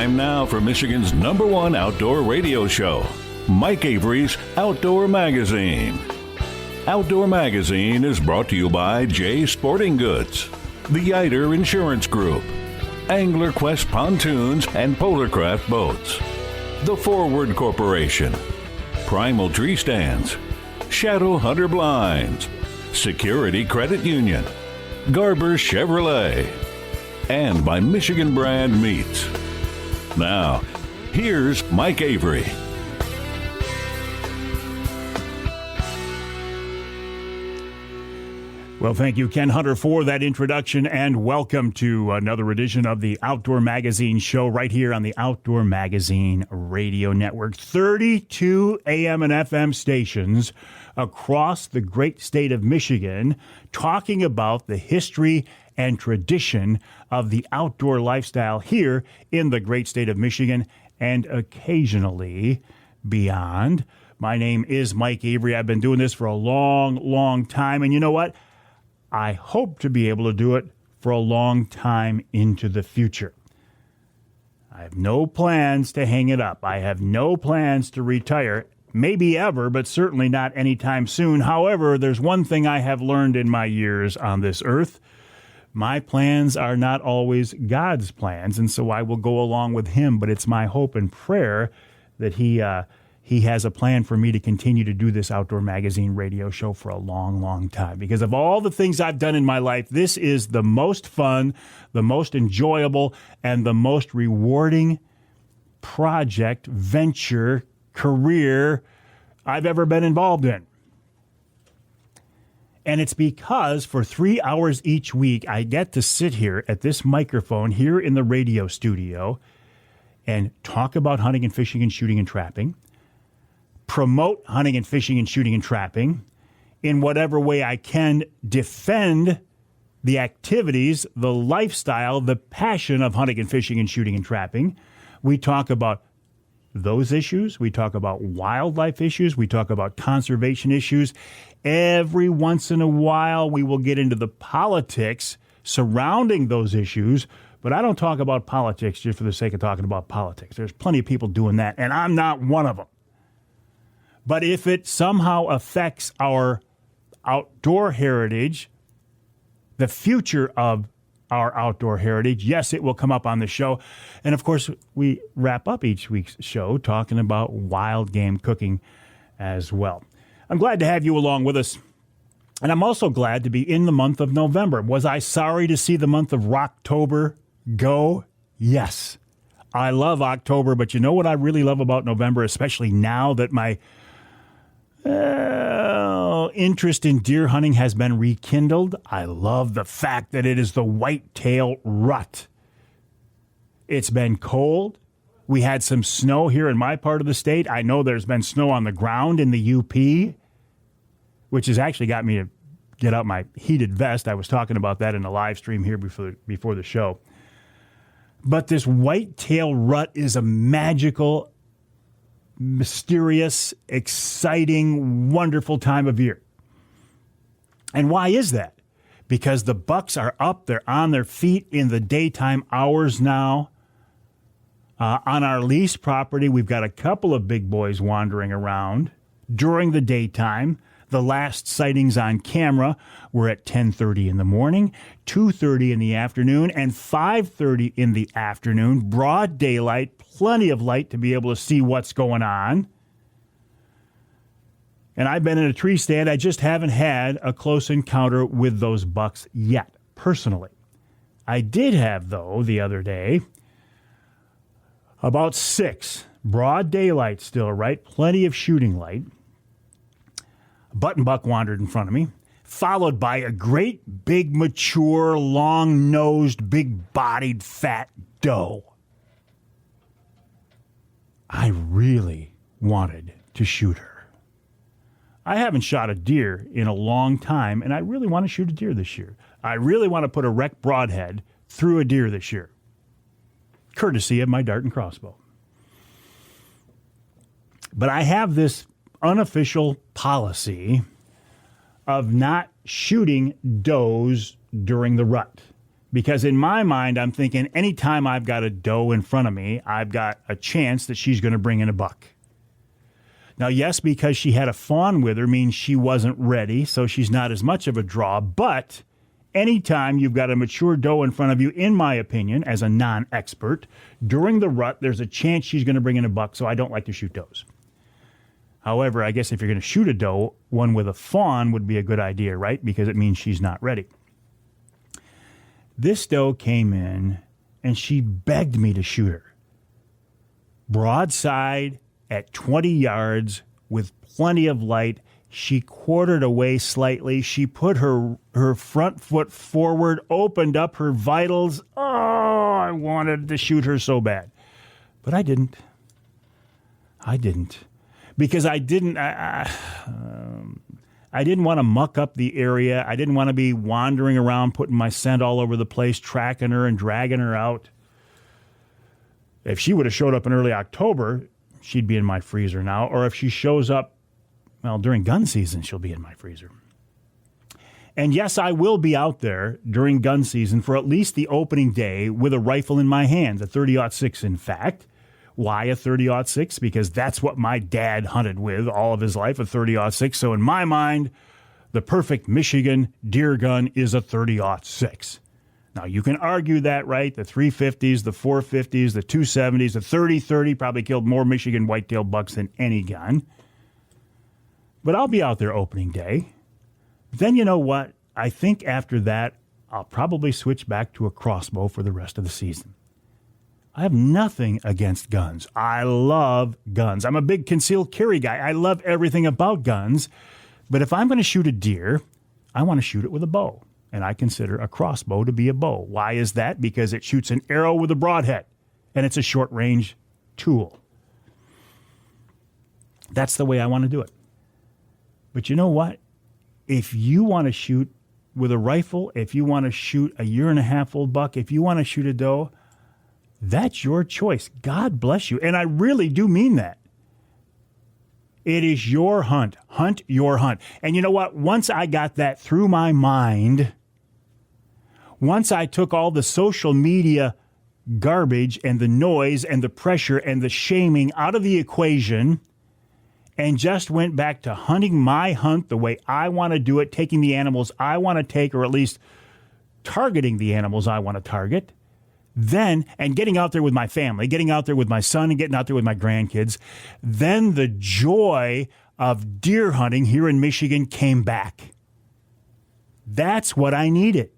Time now for Michigan's #1 outdoor radio show, Mike Avery's Outdoor Magazine. Outdoor Magazine is brought to you by J Sporting Goods, the Yider Insurance Group, Angler Quest Pontoons and Polarcraft Boats, The Forward Corporation, Primal Tree Stands, Shadow Hunter Blinds, Security Credit Union, Garber Chevrolet, and by Michigan Brand Meats. Now, here's Mike Avery. Well, thank you, Ken Hunter, for that introduction, and welcome to another edition of the Outdoor Magazine show right here on the Outdoor Magazine Radio Network. 32 AM and FM stations across the great state of Michigan talking about the history and tradition of the outdoor lifestyle here in the great state of Michigan and occasionally beyond. My name is Mike Avery. I've been doing this for a long, long time, and you know what? I hope to be able to do it for a long time into the future. I have no plans to hang it up. I have no plans to retire, maybe ever, but certainly not anytime soon. However, there's one thing I have learned in my years on this earth. My plans are not always God's plans, and so I will go along with him, but it's my hope and prayer that he has a plan for me to continue to do this Outdoor Magazine radio show for a long, long time. Because of all the things I've done in my life, this is the most fun, the most enjoyable, and the most rewarding project, venture, career I've ever been involved in. And it's because for 3 hours each week, I get to sit here at this microphone here in the radio studio and talk about hunting and fishing and shooting and trapping, promote hunting and fishing and shooting and trapping in whatever way I can, defend the activities, the lifestyle, the passion of hunting and fishing and shooting and trapping. We talk about those issues. We talk about wildlife issues. We talk about conservation issues. Every once in a while, we will get into the politics surrounding those issues, but I don't talk about politics just for the sake of talking about politics. There's plenty of people doing that, and I'm not one of them. But if it somehow affects our outdoor heritage, the future of our outdoor heritage, yes, it will come up on the show. And of course, we wrap up each week's show talking about wild game cooking as well. I'm glad to have you along with us. And I'm also glad to be in the month of November. Was I sorry to see the month of Rocktober go? Yes. I love October, but you know what I really love about November, especially now that my interest in deer hunting has been rekindled? I love the fact that it is the whitetail rut. It's been cold. We had some snow here in my part of the state. I know there's been snow on the ground in the UP, which has actually got me to get out my heated vest. I was talking about that in a live stream here before the show. But this whitetail rut is a magical, mysterious, exciting, wonderful time of year. And why is that? Because the bucks are up, they're on their feet in the daytime hours now. On our lease property, we've got a couple of big boys wandering around during the daytime. The last sightings on camera were at 10:30 in the morning, 2:30 in the afternoon, and 5:30 in the afternoon. Broad daylight, plenty of light to be able to see what's going on. And I've been in a tree stand. I just haven't had a close encounter with those bucks yet, personally. I did have, though, the other day, about 6, broad daylight still, right? Plenty of shooting light. A button buck wandered in front of me, followed by a great, big, mature, long-nosed, big-bodied, fat doe. I really wanted to shoot her. I haven't shot a deer in a long time, and I really want to shoot a deer this year. I really want to put a rec broadhead through a deer this year, courtesy of my dart and crossbow. But I have this unofficial policy of not shooting does during the rut Because in my mind, I'm thinking anytime I've got a doe in front of me, I've got a chance that she's going to bring in a buck. Now, yes, because she had a fawn with her means she wasn't ready, so she's not as much of a draw. But anytime you've got a mature doe in front of you, in my opinion, as a non-expert, during the rut, there's a chance she's going to bring in a buck, so I don't like to shoot does. However, I guess if you're going to shoot a doe, one with a fawn would be a good idea, right? Because it means she's not ready. This doe came in, and she begged me to shoot her. Broadside at 20 yards with plenty of light. She quartered away slightly. She put her front foot forward, opened up her vitals. Oh, I wanted to shoot her so bad. But I didn't. Because I didn't want to muck up the area. I didn't want to be wandering around, putting my scent all over the place, tracking her and dragging her out. If she would have showed up in early October, she'd be in my freezer now. Or if she shows up, well, during gun season, she'll be in my freezer. And yes, I will be out there during gun season for at least the opening day with a rifle in my hands, a 30-06 in fact. Why a 30-06? Because that's what my dad hunted with all of his life, a 30-06. So in my mind, the perfect Michigan deer gun is a 30-06. Now, you can argue that, right? The 350s, the 450s, the 270s, the 30-30 probably killed more Michigan whitetail bucks than any gun. But I'll be out there opening day. Then you know what? I think after that, I'll probably switch back to a crossbow for the rest of the season. I have nothing against guns. I love guns. I'm a big concealed carry guy. I love everything about guns. But if I'm going to shoot a deer, I want to shoot it with a bow. And I consider a crossbow to be a bow. Why is that? Because it shoots an arrow with a broadhead. And it's a short-range tool. That's the way I want to do it. But you know what? If you want to shoot with a rifle, if you want to shoot a 1.5-year-old buck, if you want to shoot a doe, that's your choice. God bless you. And I really do mean that. It is your hunt. Hunt your hunt. And you know what? Once I got that through my mind, once I took all the social media garbage and the noise and the pressure and the shaming out of the equation and just went back to hunting my hunt the way I want to do it, taking the animals I want to take, or at least targeting the animals I want to target, then, and getting out there with my family, getting out there with my son and getting out there with my grandkids, then the joy of deer hunting here in Michigan came back. That's what I needed.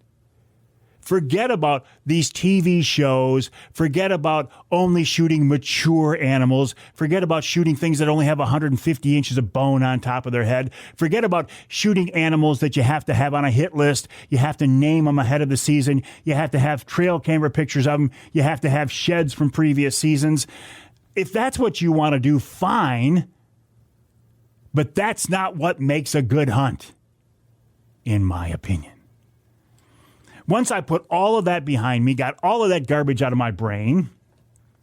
Forget about these TV shows. Forget about only shooting mature animals. Forget about shooting things that only have 150 inches of bone on top of their head. Forget about shooting animals that you have to have on a hit list. You have to name them ahead of the season. You have to have trail camera pictures of them. You have to have sheds from previous seasons. If that's what you want to do, fine. But that's not what makes a good hunt, in my opinion. Once I put all of that behind me, got all of that garbage out of my brain,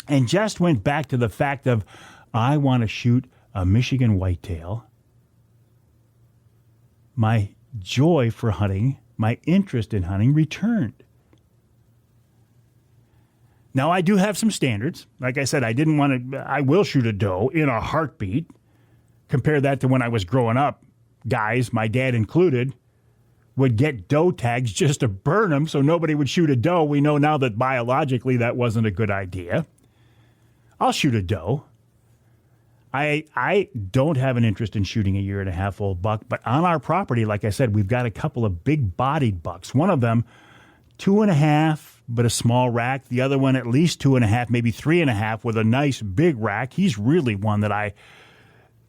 and just went back to the fact of I want to shoot a Michigan whitetail, my joy for hunting, my interest in hunting returned. Now, I do have some standards. Like I said, I will shoot a doe in a heartbeat. Compare that to when I was growing up. Guys, my dad included, would get doe tags just to burn them so nobody would shoot a doe. We know now that biologically that wasn't a good idea. I'll shoot a doe. I don't have an interest in shooting a 1.5-year-old buck, but on our property, like I said, we've got a couple of big-bodied bucks. One of them, 2.5, but a small rack. The other one, at least 2.5, maybe 3.5, with a nice big rack. He's really one that I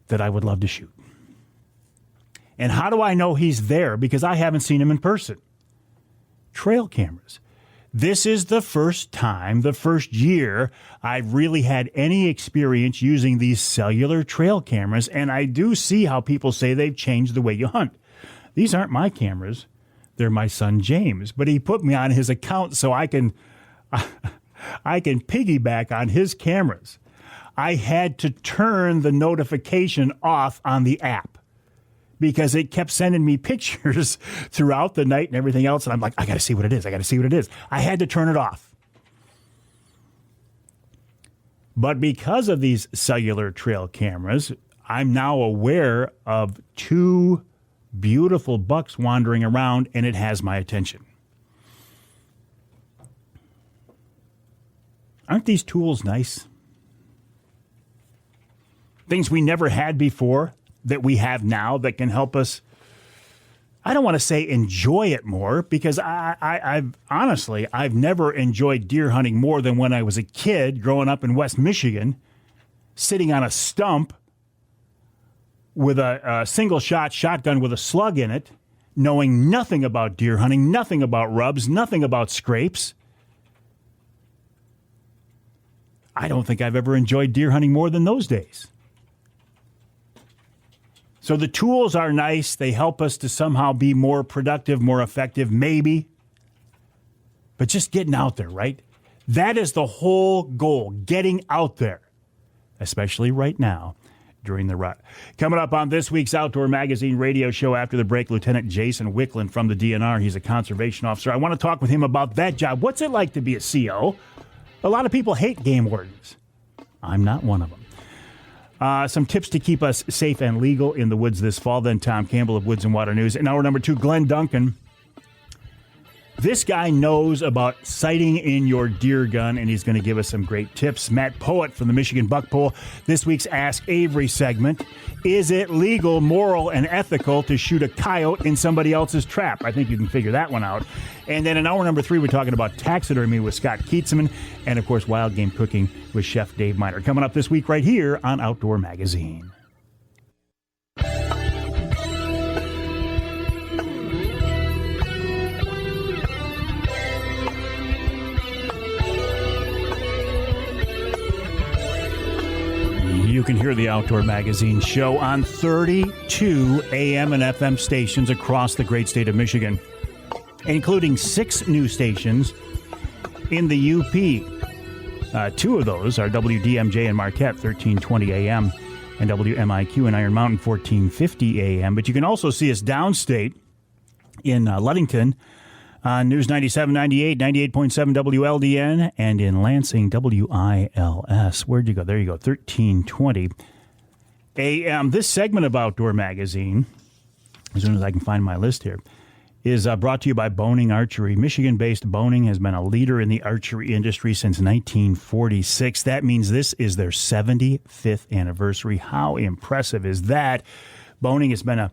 would love to shoot. And how do I know he's there? Because I haven't seen him in person. Trail cameras. This is the first time, the first year, I've really had any experience using these cellular trail cameras, and I do see how people say they've changed the way you hunt. These aren't my cameras. They're my son James, but he put me on his account so I can piggyback on his cameras. I had to turn the notification off on the app, because it kept sending me pictures throughout the night and everything else. And I'm like, I got to see what it is. I had to turn it off. But because of these cellular trail cameras, I'm now aware of 2 beautiful bucks wandering around, and it has my attention. Aren't these tools nice? Things we never had before that we have now that can help us. I don't want to say enjoy it more, because I've honestly never enjoyed deer hunting more than when I was a kid growing up in West Michigan, sitting on a stump with a single shot shotgun with a slug in it, knowing nothing about deer hunting, nothing about rubs, nothing about scrapes. I don't think I've ever enjoyed deer hunting more than those days. So the tools are nice. They help us to somehow be more productive, more effective, maybe. But just getting out there, right? That is the whole goal, getting out there, especially right now during the rut. Coming up on this week's Outdoor Magazine radio show after the break, Lieutenant Jason Wicklund from the DNR. He's a conservation officer. I want to talk with him about that job. What's it like to be a CO? A lot of people hate game wardens. I'm not one of them. Some tips to keep us safe and legal in the woods this fall. Then Tom Campbell of Woods-n Waternews. And hour number 2, Glen Duncan. This guy knows about sighting in your deer gun, and he's going to give us some great tips. Matt Poet from the Michigan Buck Poll. This week's Ask Avery segment. Is it legal, moral, and ethical to shoot a coyote in somebody else's trap? I think you can figure that one out. And then in hour number 3, we're talking about taxidermy with Scott Keitzman, and, of course, wild game cooking with Chef Dave Minar. Coming up this week right here on Outdoor Magazine. You can hear the Outdoor Magazine show on 32 AM and FM stations across the great state of Michigan, including 6 new stations in the UP. 2 of those are WDMJ in Marquette, 1320 AM, and WMIQ in Iron Mountain, 1450 AM. But you can also see us downstate in Ludington on News 97.98, 98.7 WLDN, and in Lansing, WILS. Where'd you go? There you go, 1320 AM. This segment of Outdoor Magazine, as soon as I can find my list here, is brought to you by Boning Archery. Michigan-based Boning has been a leader in the archery industry since 1946. That means this is their 75th anniversary. How impressive is that? Boning has been a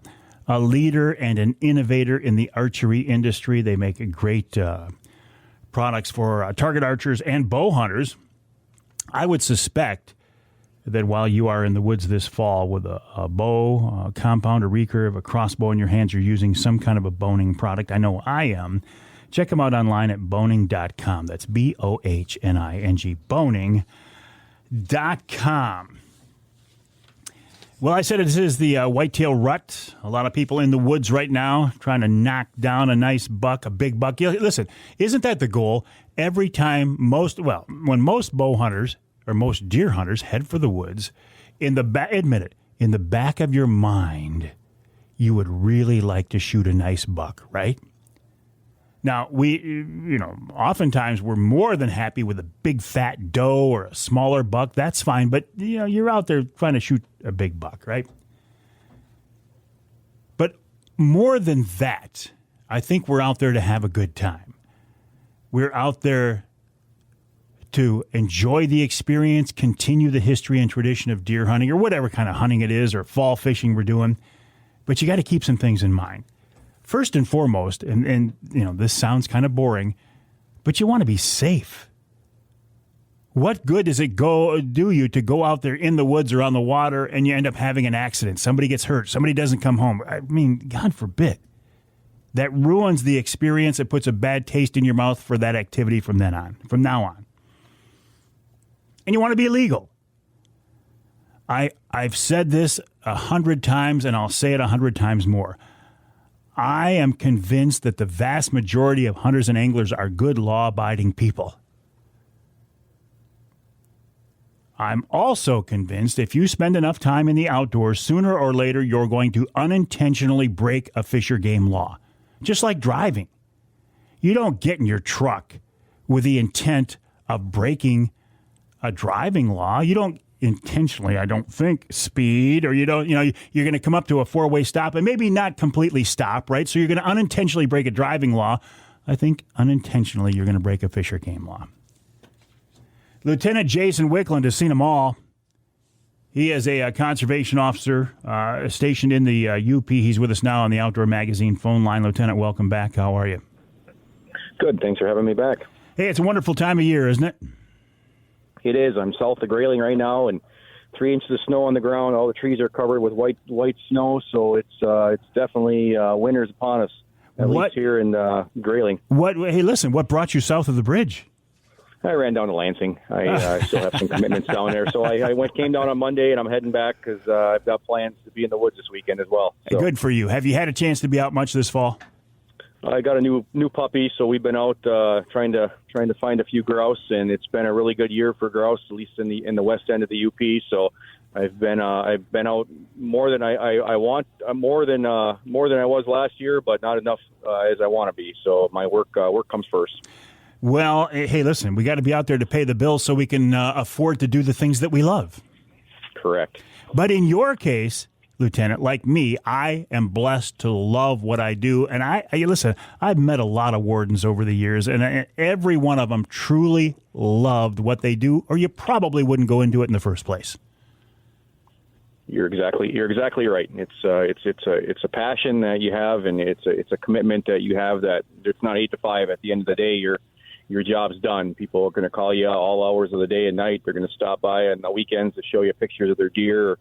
leader and an innovator in the archery industry. They make great products for target archers and bow hunters. I would suspect that while you are in the woods this fall with a bow, a compound, a recurve, a crossbow in your hands, you're using some kind of a Boning product. I know I am. Check them out online at boning.com. That's BOHNING, boning.com. Well, I said this is the whitetail rut. A lot of people in the woods right now trying to knock down a nice buck, a big buck. Listen, isn't that the goal? Every time when most bow hunters or most deer hunters head for the woods, admit it, in the back of your mind, you would really like to shoot a nice buck, right? Now, oftentimes we're more than happy with a big fat doe or a smaller buck. That's fine, but, you're out there trying to shoot a big buck, right? But more than that, I think we're out there to have a good time. We're out there to enjoy the experience, continue the history and tradition of deer hunting or whatever kind of hunting it is or fall fishing we're doing. But you got to keep some things in mind. First and foremost, and this sounds kind of boring, but you want to be safe. What good does it do you to go out there in the woods or on the water and you end up having an accident? Somebody gets hurt. Somebody doesn't come home. I mean, God forbid. That ruins the experience. It puts a bad taste in your mouth for that activity from now on. And you want to be legal. I've said this 100 times, and I'll say it 100 times more. I am convinced that the vast majority of hunters and anglers are good, law-abiding people. I'm also convinced if you spend enough time in the outdoors, sooner or later you're going to unintentionally break a fish or game law. Just like driving. You don't get in your truck with the intent of breaking a driving law. You don't intentionally, I don't think, speed, or you're going to come up to a four-way stop and maybe not completely stop, right? So you're going to unintentionally break a driving law. I think unintentionally you're going to break a fish or game law. Lieutenant Jason Wicklund has seen them all. He is a conservation officer stationed in the UP. He's with us now on the Outdoor Magazine phone line. Lieutenant, welcome back. How are you? Good. Thanks for having me back. Hey, it's a wonderful time of year, isn't it? It is. I'm south of Grayling right now, and 3 inches of snow on the ground. All the trees are covered with white snow, so it's definitely winter's upon us. At least here in Grayling. Hey, listen. What brought you south of the bridge? I ran down to Lansing. I still have some commitments down there, so I came down on Monday, and I'm heading back because I've got plans to be in the woods this weekend as well. So. Good for you. Have you had a chance to be out much this fall? I got a new puppy, so we've been out trying to find a few grouse, and it's been a really good year for grouse, at least in the west end of the UP. So I've been out more than I want, more than I was last year, but not enough as I want to be. So my work comes first. Well, hey, listen, we got to be out there to pay the bills so we can afford to do the things that we love. Correct. But in your case, Lieutenant, like me, I am blessed to love what I do. And listen, I've met a lot of wardens over the years, and every one of them truly loved what they do, or you probably wouldn't go into it in the first place. You're exactly right. It's a passion that you have, and it's a commitment that you have that it's not 8 to 5. At the end of the day, your job's done. People are going to call you all hours of the day and night. They're going to stop by on the weekends to show you pictures of their deer, or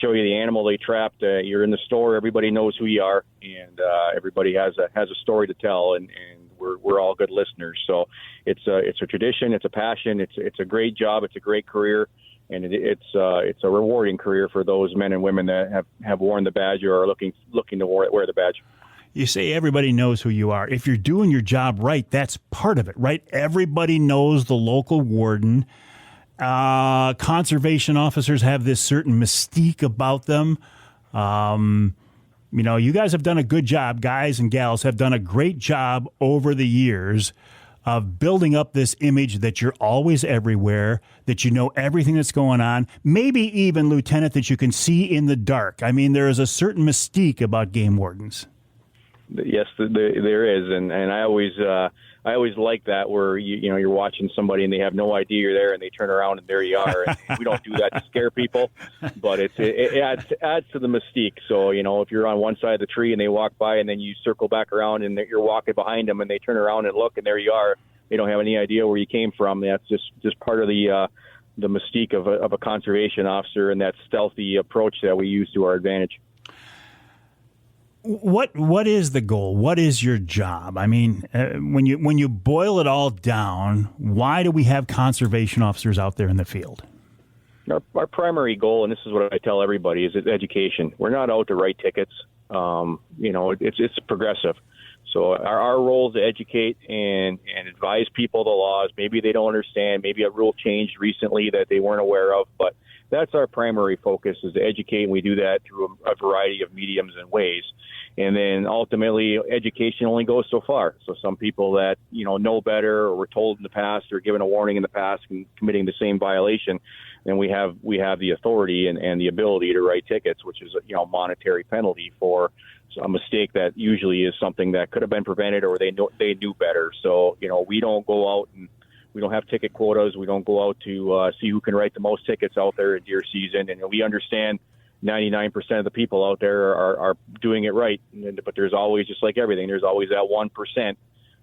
show you the animal they trapped. You're in the store. Everybody knows who you are, and everybody has a story to tell, and we're all good listeners. So it's a tradition. It's a passion. It's a great job. It's a great career. And it's a rewarding career for those men and women that have worn the badge or are looking to wear the badge. You say everybody knows who you are. If you're doing your job right, that's part of it, right? Everybody knows the local warden. Conservation officers have this certain mystique about them. You guys have done a good job. Guys and gals have done a great job over the years of building up this image that you're always everywhere, that you know everything that's going on, maybe even, Lieutenant, that you can see in the dark. I mean, there is a certain mystique about game wardens. Yes, there is, and I always like that, where you're watching somebody and they have no idea you're there, and they turn around and there you are. And we don't do that to scare people, but it adds to the mystique. So if you're on one side of the tree and they walk by, and then you circle back around and you're walking behind them, and they turn around and look, and there you are. They don't have any idea where you came from. That's just part of the mystique of a conservation officer, and that stealthy approach that we use to our advantage. What is the goal? What is your job? I mean, when you boil it all down, why do we have conservation officers out there in the field? Our primary goal, and this is what I tell everybody, is education. We're not out to write tickets. It's progressive. So our role is to educate and advise people the laws. Maybe they don't understand. Maybe a rule changed recently that they weren't aware of, but that's our primary focus, is to educate, and we do that through a variety of mediums and ways. And then ultimately, education only goes so far. So some people that know better, or were told in the past, or given a warning in the past, and committing the same violation, then we have the authority and the ability to write tickets, which is a monetary penalty for a mistake that usually is something that could have been prevented, or they knew better. So we don't go out and we don't have ticket quotas. We don't go out to see who can write the most tickets out there at deer season. And we understand 99% of the people out there are doing it right. But there's always, just like everything, there's always that 1%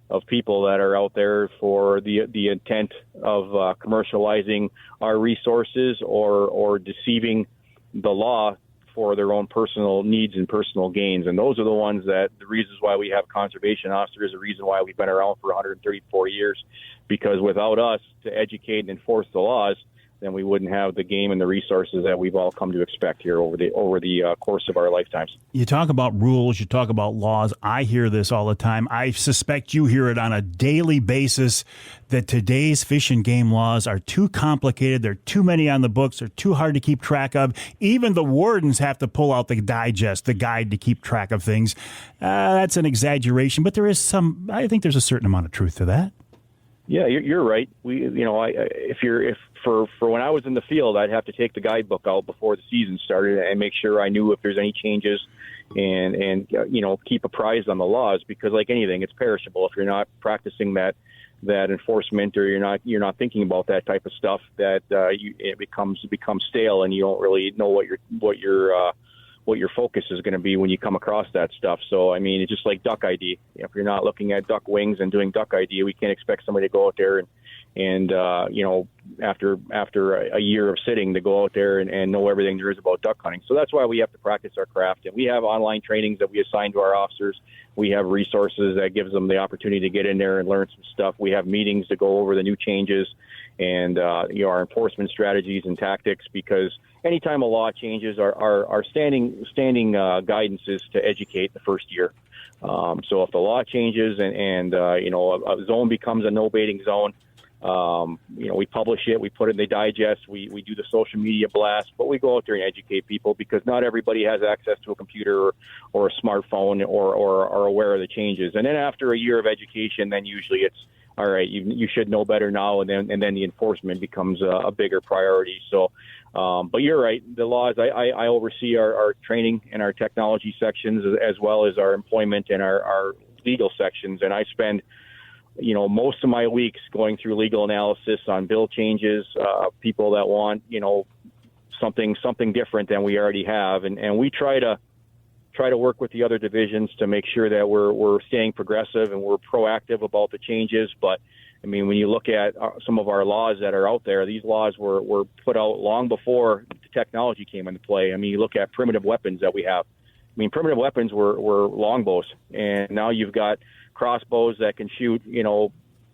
of people that are out there for the intent of commercializing our resources or deceiving the law for their own personal needs and personal gains. And those are the ones that the reasons why we have conservation officers, the reason why we've been around for 134 years, because without us to educate and enforce the laws, then we wouldn't have the game and the resources that we've all come to expect here over the course of our lifetimes. You talk about rules, you talk about laws. I hear this all the time. I suspect you hear it on a daily basis that today's fish and game laws are too complicated. There are too many on the books. They're too hard to keep track of. Even the wardens have to pull out the digest, the guide to keep track of things. That's an exaggeration, but I think there's a certain amount of truth to that. Yeah, you're right. For when I was in the field, I'd have to take the guidebook out before the season started and make sure I knew if there's any changes and keep apprised on the laws, because like anything, it's perishable. If you're not practicing that enforcement, or you're not thinking about that type of stuff, it becomes stale, and you don't really know what your focus is going to be when you come across that stuff. So, I mean, it's just like duck ID. If you're not looking at duck wings and doing duck ID, we can't expect somebody to go out there and after a year of sitting, to go out there and know everything there is about duck hunting. So that's why we have to practice our craft. And we have online trainings that we assign to our officers. We have resources that gives them the opportunity to get in there and learn some stuff. We have meetings to go over the new changes and our enforcement strategies and tactics, because anytime a law changes, our standing guidance is to educate the first year. So if the law changes and a zone becomes a no baiting zone, we publish it, we put it in the digest, we do the social media blast, but we go out there and educate people, because not everybody has access to a computer or a smartphone or are aware of the changes. And then after a year of education, then usually it's, all right, you should know better now, and then the enforcement becomes a bigger priority. So, but you're right. The laws, I oversee our training and our technology sections, as well as our employment and our legal sections, and I spend most of my weeks going through legal analysis on bill changes, people that want something different than we already have, and we try to work with the other divisions to make sure that we're staying progressive and we're proactive about the changes. But I mean, when you look at some of our laws that are out there, these laws were put out long before the technology came into play. I mean, you look at primitive weapons that we have. I mean, primitive weapons were longbows, and now you've got crossbows that can shoot,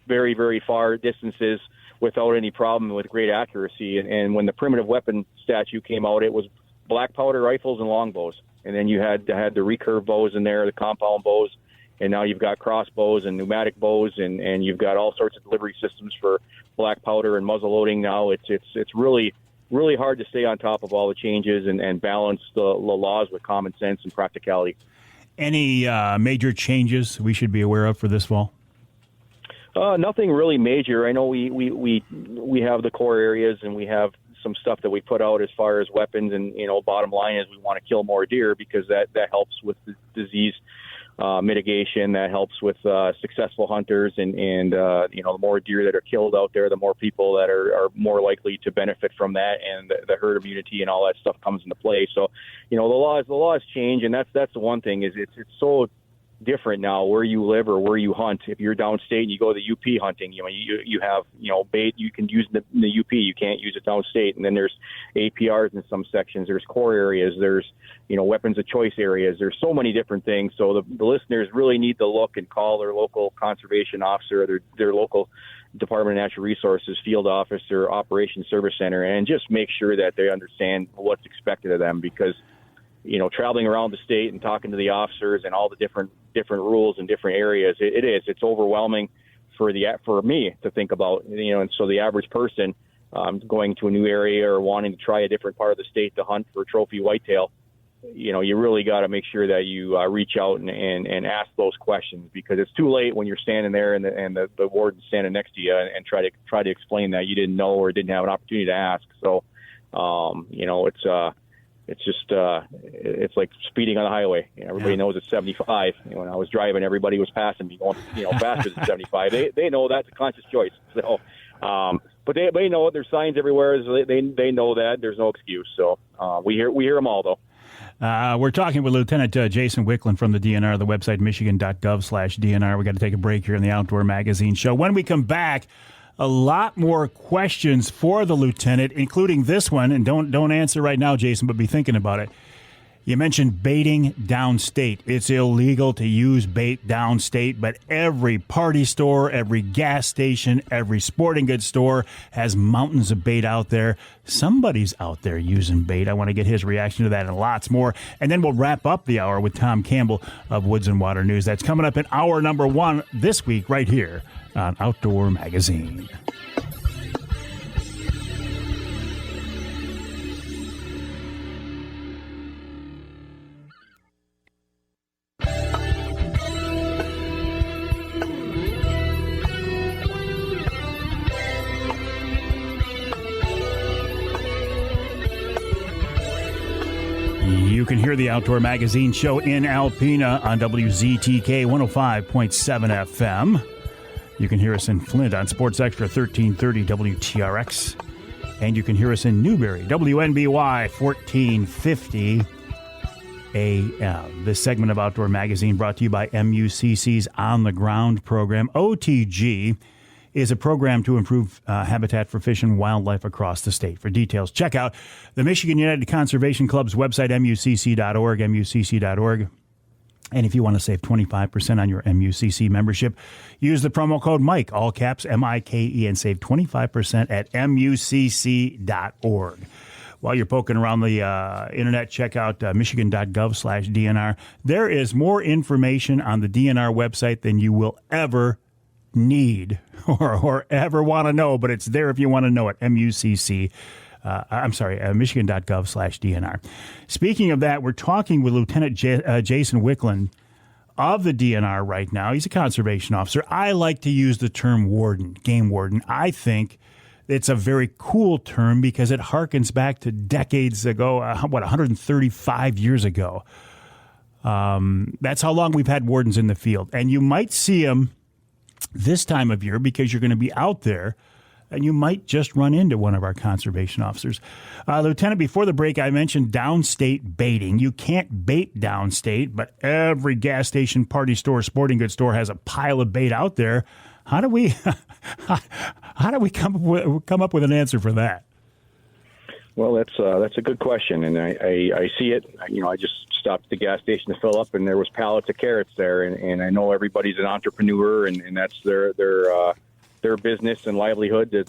very, very far distances without any problem, with great accuracy. And when the primitive weapon statute came out, it was black powder rifles and longbows. And then you had the recurve bows in there, the compound bows, and now you've got crossbows and pneumatic bows, and you've got all sorts of delivery systems for black powder and muzzle loading. Now it's really, really hard to stay on top of all the changes and balance the laws with common sense and practicality. Any major changes we should be aware of for this fall? Nothing really major. I know we have the core areas, and we have some stuff that we put out as far as weapons, and bottom line is we want to kill more deer, because that helps with the disease mitigation, that helps with successful hunters, and the more deer that are killed out there, the more people that are more likely to benefit from that, and the herd immunity and all that stuff comes into play. So the laws change, and that's the one thing, is it's so different now where you live or where you hunt. If you're downstate and you go to the UP hunting, you have bait you can use in the UP, you can't use it downstate. And then there's APRs in some sections, there's core areas, there's weapons of choice areas, there's so many different things. So the listeners really need to look and call their local conservation officer, their local Department of Natural Resources field office or Operations Service Center, and just make sure that they understand what's expected of them, because traveling around the state and talking to the officers and all the different rules in different areas, it's overwhelming for me to think about, and so the average person going to a new area or wanting to try a different part of the state to hunt for trophy whitetail, you really got to make sure that you reach out and ask those questions, because it's too late when you're standing there and the warden's standing next to you and try to explain that you didn't know or didn't have an opportunity to ask. So, it's just it's like speeding on the highway. Everybody knows it's 75. When I was driving, everybody was passing me going faster than 75. They know that's a conscious choice. So, but they know it. There's signs everywhere. They know that there's no excuse. So we hear them all though. We're talking with Lieutenant Jason Wicklund from the DNR, the website michigan.gov/DNR. We got to take a break here in the Outdoor Magazine Show. When we come back, a lot more questions for the lieutenant, including this one. And don't answer right now, Jason, but be thinking about it. You mentioned baiting downstate. It's illegal to use bait downstate, but every party store, every gas station, every sporting goods store has mountains of bait out there. Somebody's out there using bait. I want to get his reaction to that and lots more. And then we'll wrap up the hour with Tom Campbell of Woods-n Waternews. That's coming up in hour number 1 this week right here on Outdoor Magazine. You can hear the Outdoor Magazine show in Alpena on WZTK 105.7 FM. You can hear us in Flint on Sports Extra 1330 WTRX. And you can hear us in Newberry, WNBY 1450 AM. This segment of Outdoor Magazine brought to you by MUCC's On the Ground program. OTG is a program to improve habitat for fish and wildlife across the state. For details, check out the Michigan United Conservation Club's website, mucc.org, mucc.org. And if you want to save 25% on your MUCC membership, use the promo code Mike, all caps, M-I-K-E, and save 25% at mucc.org. While you're poking around the internet, check out michigan.gov/DNR. There is more information on the DNR website than you will ever need or ever want to know, but it's there if you want to know it. Michigan.gov/DNR. Speaking of that, we're talking with Lieutenant Jason Wicklund of the DNR right now. He's a conservation officer. I like to use the term warden, game warden. I think it's a very cool term because it harkens back to decades ago, 135 years ago. That's how long we've had wardens in the field. And you might see them this time of year because you're going to be out there and you might just run into one of our conservation officers. Lieutenant, before the break, I mentioned downstate baiting. You can't bait downstate, but every gas station, party store, sporting goods store has a pile of bait out there. How do we come up with an answer for that? Well, that's a good question, and I see it. I just stopped at the gas station to fill up, and there was pallets of carrots there, and I know everybody's an entrepreneur, and that's their business and livelihood to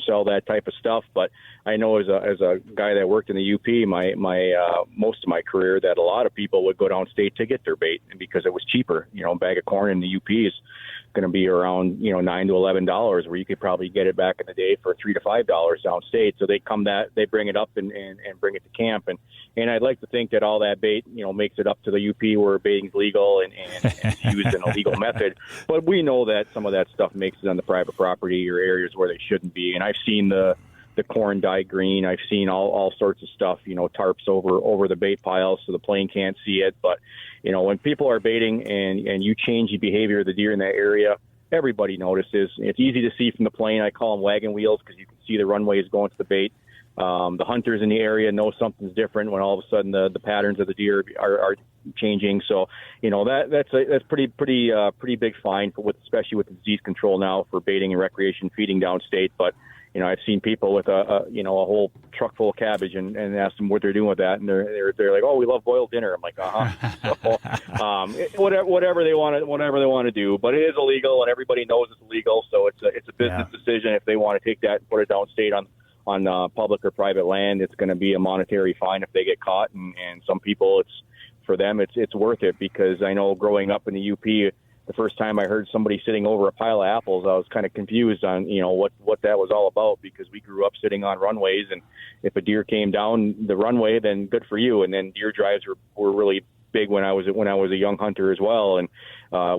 sell that type of stuff. But I know as a guy that worked in the UP, my most of my career, that a lot of people would go downstate to get their bait, and because it was cheaper. A bag of corn in the UP is going to be around $9 to $11, where you could probably get it back in the day for $3 to $5 downstate. So they bring it up and bring it to camp, and I'd like to think that all that bait makes it up to the UP where baiting's legal and used in a legal method. But we know that some of that stuff makes it on the private property or areas where they shouldn't be. And I've seen the corn dyed green. I've seen all sorts of stuff, tarps over the bait pile so the plane can't see it. But when people are baiting and you change the behavior of the deer in that area, everybody notices. It's easy to see from the plane. I call them wagon wheels because you can see the runways going to the bait. The hunters in the area know something's different when all of a sudden the patterns of the deer are changing. So, that's pretty big fine especially with the disease control now for baiting and recreation feeding downstate. But I've seen people with a whole truck full of cabbage and ask them what they're doing with that, and they're like, "Oh, we love boiled dinner." I'm like, So, whatever they want to do, but it is illegal, and everybody knows it's illegal. So it's a business decision if they want to take that and put it downstate on public or private land. It's going to be a monetary fine if they get caught, and some people, for them it's worth it, because I know growing up in the UP. The first time I heard somebody sitting over a pile of apples, I was kind of confused on, what that was all about, because we grew up sitting on runways, and if a deer came down the runway, then good for you. And then deer drives were really big when I was a young hunter as well, and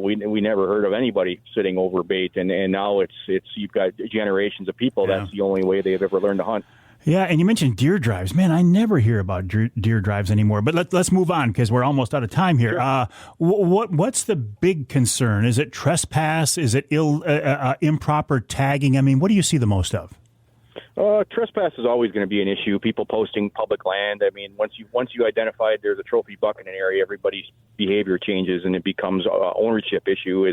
we never heard of anybody sitting over bait, and now it's you've got generations of people. Yeah. That's the only way they've ever learned to hunt. Yeah, and you mentioned deer drives. Man, I never hear about deer drives anymore. But let's move on because we're almost out of time here. Sure. What's the big concern? Is it trespass? Is it improper tagging? I mean, what do you see the most of? Trespass is always going to be an issue. People posting public land. I mean, once you identify there's a trophy buck in an area, everybody's behavior changes and it becomes an ownership issue.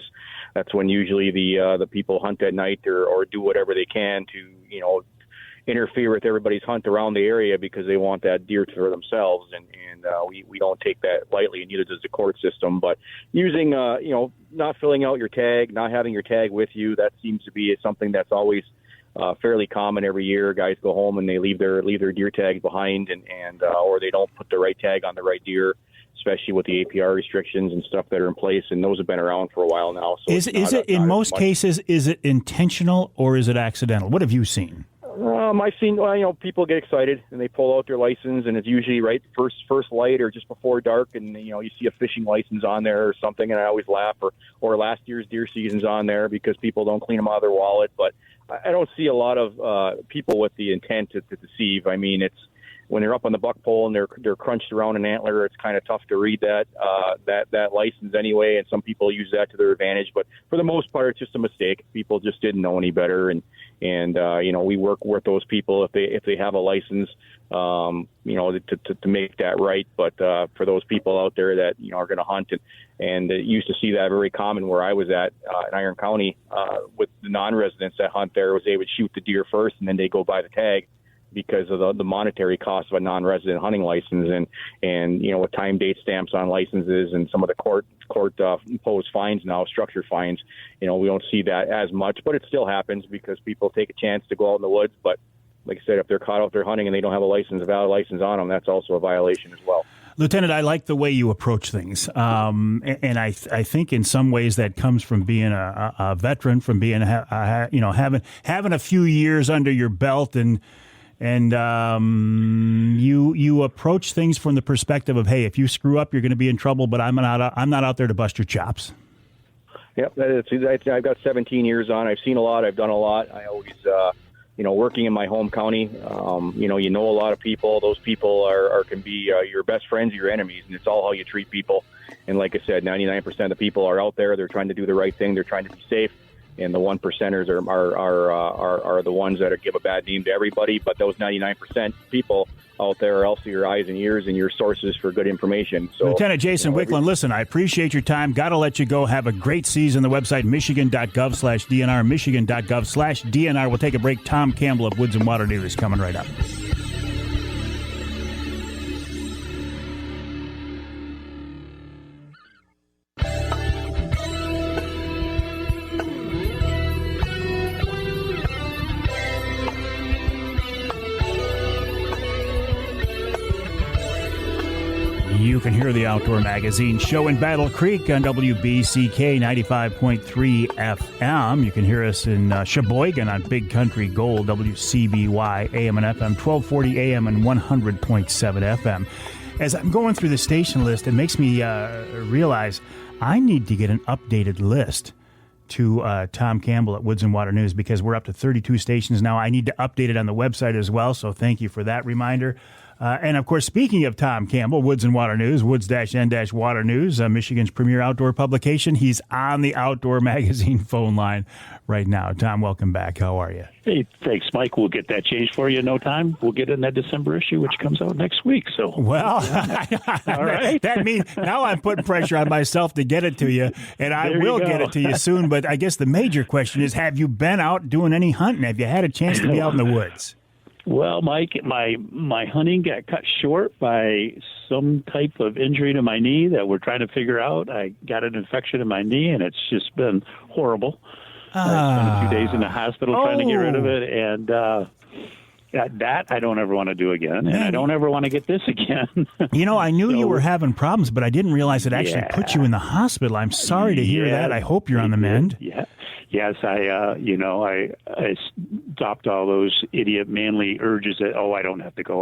That's when usually the people hunt at night or do whatever they can to interfere with everybody's hunt around the area because they want that deer for themselves, and we don't take that lightly, and neither does the court system. But using not filling out your tag, not having your tag with you, that seems to be something that's always fairly common every year. Guys go home and they leave their deer tags behind, and or they don't put the right tag on the right deer, especially with the APR restrictions and stuff that are in place, and those have been around for a while now. So is it in most cases, is it intentional or is it accidental? What have you seen? I've seen, people get excited and they pull out their license, and it's usually right first light or just before dark, and you see a fishing license on there or something, and I always laugh. Or last year's deer season's on there because people don't clean them out of their wallet. But I don't see a lot of people with the intent to deceive. I mean, it's when they're up on the buck pole and they're crunched around an antler, it's kind of tough to read that license anyway, and some people use that to their advantage. But for the most part, it's just a mistake. People just didn't know any better, and we work with those people if they have a license, to make that right. But for those people out there that are going to hunt, and used to see that very common where I was at in Iron County with the non-residents that hunt there, was they would shoot the deer first and then they go buy the tag, because of the monetary cost of a non-resident hunting license, and with time date stamps on licenses and some of the court imposed fines now, structured fines, we don't see that as much, but it still happens because people take a chance to go out in the woods. But like I said, if they're caught out there hunting and they don't have a valid license on them, that's also a violation as well. Lieutenant, I like the way you approach things, and I think in some ways that comes from being a veteran, from being having a few years under your belt, and you approach things from the perspective of, hey, if you screw up, you're going to be in trouble, but I'm not out there to bust your chops. Yep, I've got 17 years on. I've seen a lot. I've done a lot. I always, working in my home county, you know a lot of people. Those people can be your best friends, your enemies, and it's all how you treat people. And like I said, 99% of the people are out there. They're trying to do the right thing. They're trying to be safe. And the 1%ers are the ones that give a bad name to everybody. But those 99% people out there are also your eyes and ears and your sources for good information. So, Lieutenant Jason Wicklund, listen, I appreciate your time. Got to let you go. Have a great season. The website, michigan.gov/DNR, michigan.gov/DNR. We'll take a break. Tom Campbell of Woods-n Waternews coming right up. You can hear the Outdoor Magazine show in Battle Creek on WBCK 95.3 FM. You can hear us in Sheboygan on Big Country Gold, WCBY AM and FM, 1240 AM and 100.7 FM. As I'm going through the station list, it makes me realize I need to get an updated list to Tom Campbell at Woods-n Waternews, because we're up to 32 stations now. I need to update it on the website as well, so thank you for that reminder. And, of course, speaking of Tom Campbell, Woods-n Waternews, Woods-n-Waternews, Michigan's premier outdoor publication. He's on the Outdoor Magazine phone line right now. Tom, welcome back. How are you? Hey, thanks, Mike. We'll get that changed for you in no time. We'll get in that December issue, which comes out next week. So, well, all right. That means now I'm putting pressure on myself to get it to you, and I will get it to you soon. But I guess the major question is, have you been out doing any hunting? Have you had a chance to be out in the woods? Well, Mike, my hunting got cut short by some type of injury to my knee that we're trying to figure out. I got an infection in my knee, and it's just been horrible. I spent a few days in the hospital trying to get rid of it, and that I don't ever want to do again, and I don't ever want to get this again. I knew you were having problems, but I didn't realize it actually put you in the hospital. I'm sorry to hear that. I hope you're on the mend. Yeah. Yes, I stopped all those idiot manly urges that, I don't have to go.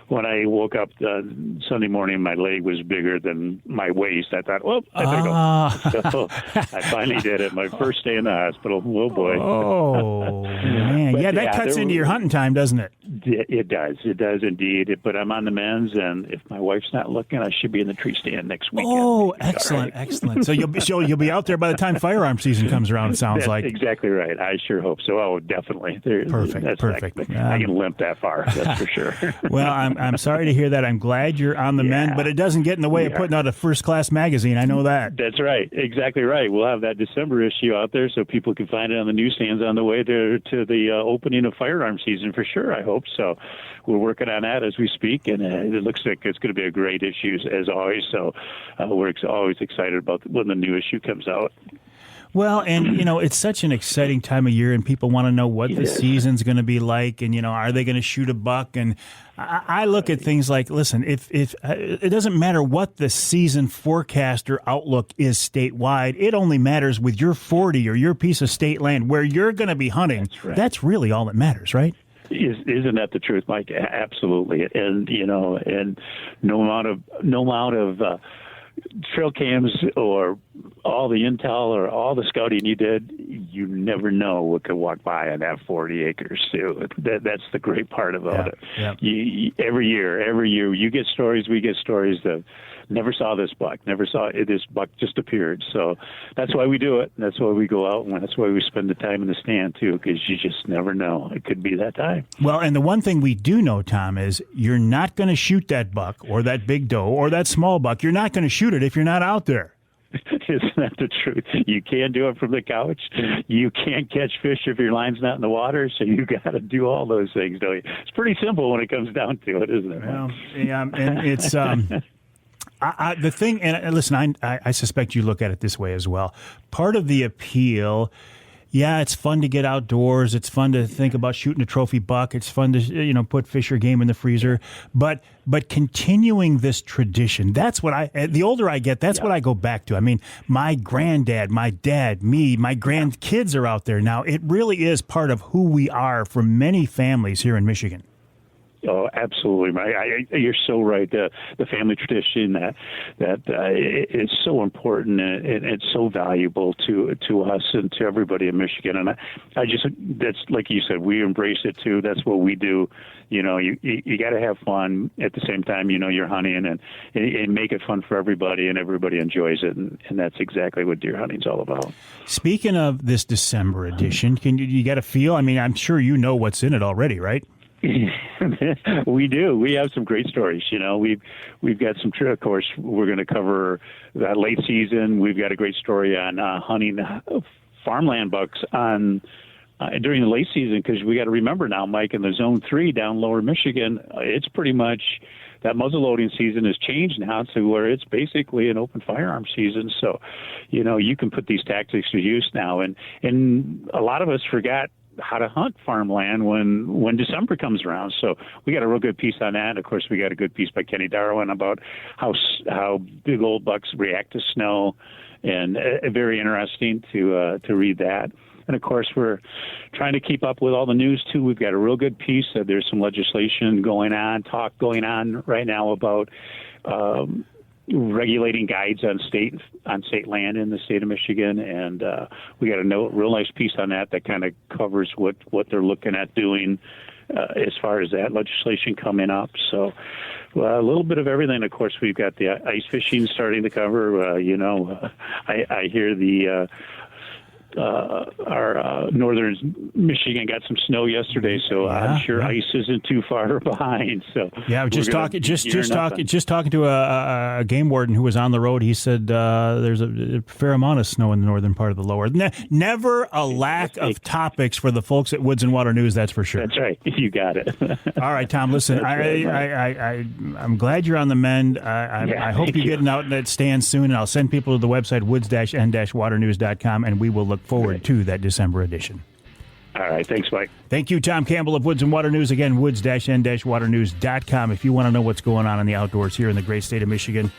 When I woke up Sunday morning, my leg was bigger than my waist. I thought, I better go. So I finally did it. My first day in the hospital. Oh, boy. Oh, man. That cuts into your hunting time, doesn't it? It does indeed. But I'm on the men's, and if my wife's not looking, I should be in the tree stand next weekend. Oh, excellent, excellent. So you'll be out there by the time firearm season comes around. It sounds like exactly right. I sure hope so. Oh, definitely. Perfect. I can limp that far. That's for sure. Well, I'm sorry to hear that. I'm glad you're on the mend, but it doesn't get in the way of putting out a first-class magazine. I know that. That's right. Exactly right. We'll have that December issue out there so people can find it on the newsstands on the way to the opening of firearm season for sure. I hope so. We're working on that as we speak, and it looks like it's going to be a great issue as always. So we're always excited about when the new issue comes out. Well, and, it's such an exciting time of year, and people want to know what the season's going to be like, and, are they going to shoot a buck? And I look at things like, listen, if it doesn't matter what the season forecast or outlook is statewide, it only matters with your 40 or your piece of state land where you're going to be hunting. That's right. That's really all that matters, right? Isn't that the truth, Mike? Absolutely. And, and no amount of trail cams or all the intel or all the scouting you did, you never know what could walk by on that 40 acres too. That's the great part about it. Yeah. Every year you get stories, we get stories of never saw this buck, this buck just appeared. So that's why we do it. That's why we go out, and that's why we spend the time in the stand too, because you just never know. It could be that time. Well, and the one thing we do know, Tom, is you're not going to shoot that buck or that big doe or that small buck. You're not going to shoot it if you're not out there. Isn't that the truth? You can't do it from the couch. You can't catch fish if your line's not in the water, so you got to do all those things, don't you? It's pretty simple when it comes down to it, isn't it? Well, yeah, and it's the thing, and listen, I suspect you look at it this way as well. Part of the appeal, it's fun to get outdoors. It's fun to think about shooting a trophy buck. It's fun to put fish or game in the freezer. But continuing this tradition, that's what the older I get, that's what I go back to. I mean, my granddad, my dad, me, my grandkids are out there now. It really is part of who we are for many families here in Michigan. Oh, absolutely, right. You're so right. The family tradition that is so important, and it's so valuable to us and to everybody in Michigan. And I just, that's like you said, we embrace it too. That's what we do. You got to have fun at the same time. You're hunting and make it fun for everybody, and everybody enjoys it. And that's exactly what deer hunting's all about. Speaking of this December edition, you got a feel? I mean, I'm sure you know what's in it already, right? We do. We have some great stories. We've got some. Of course, we're going to cover that late season. We've got a great story on hunting farmland bucks on during the late season, because we got to remember now, Mike, in the Zone 3 down lower Michigan, it's pretty much that muzzleloading season has changed now to where it's basically an open firearm season. So, you can put these tactics to use now, and a lot of us forgot how to hunt farmland when December comes around. So we got a real good piece on that. Of course, we got a good piece by Kenny Darwin about how big old bucks react to snow, and very interesting to read that. And of course, we're trying to keep up with all the news too. We've got a real good piece. There's some legislation talk going on right now about regulating guides on state land in the state of Michigan, and we got a real nice piece on that kind of covers what they're looking at doing as far as that legislation coming up. So a little bit of everything. Of course, we've got the ice fishing starting to cover. I hear our northern Michigan got some snow yesterday, so I'm sure ice isn't too far behind. So just talking to a game warden who was on the road. He said there's a fair amount of snow in the northern part of the lower. Never a lack of topics for the folks at Woods-n Waternews, that's for sure. That's right. You got it. All right, Tom. Listen, I'm glad you're on the mend. I hope you're getting out in that stand soon, and I'll send people to the website woods-n-waternews.com, and we will look forward to that December edition. All right. Thanks, Mike. Thank you, Tom Campbell of Woods-n Waternews. Again, woods-n-waternews.com. If you want to know what's going on in the outdoors here in the great state of Michigan,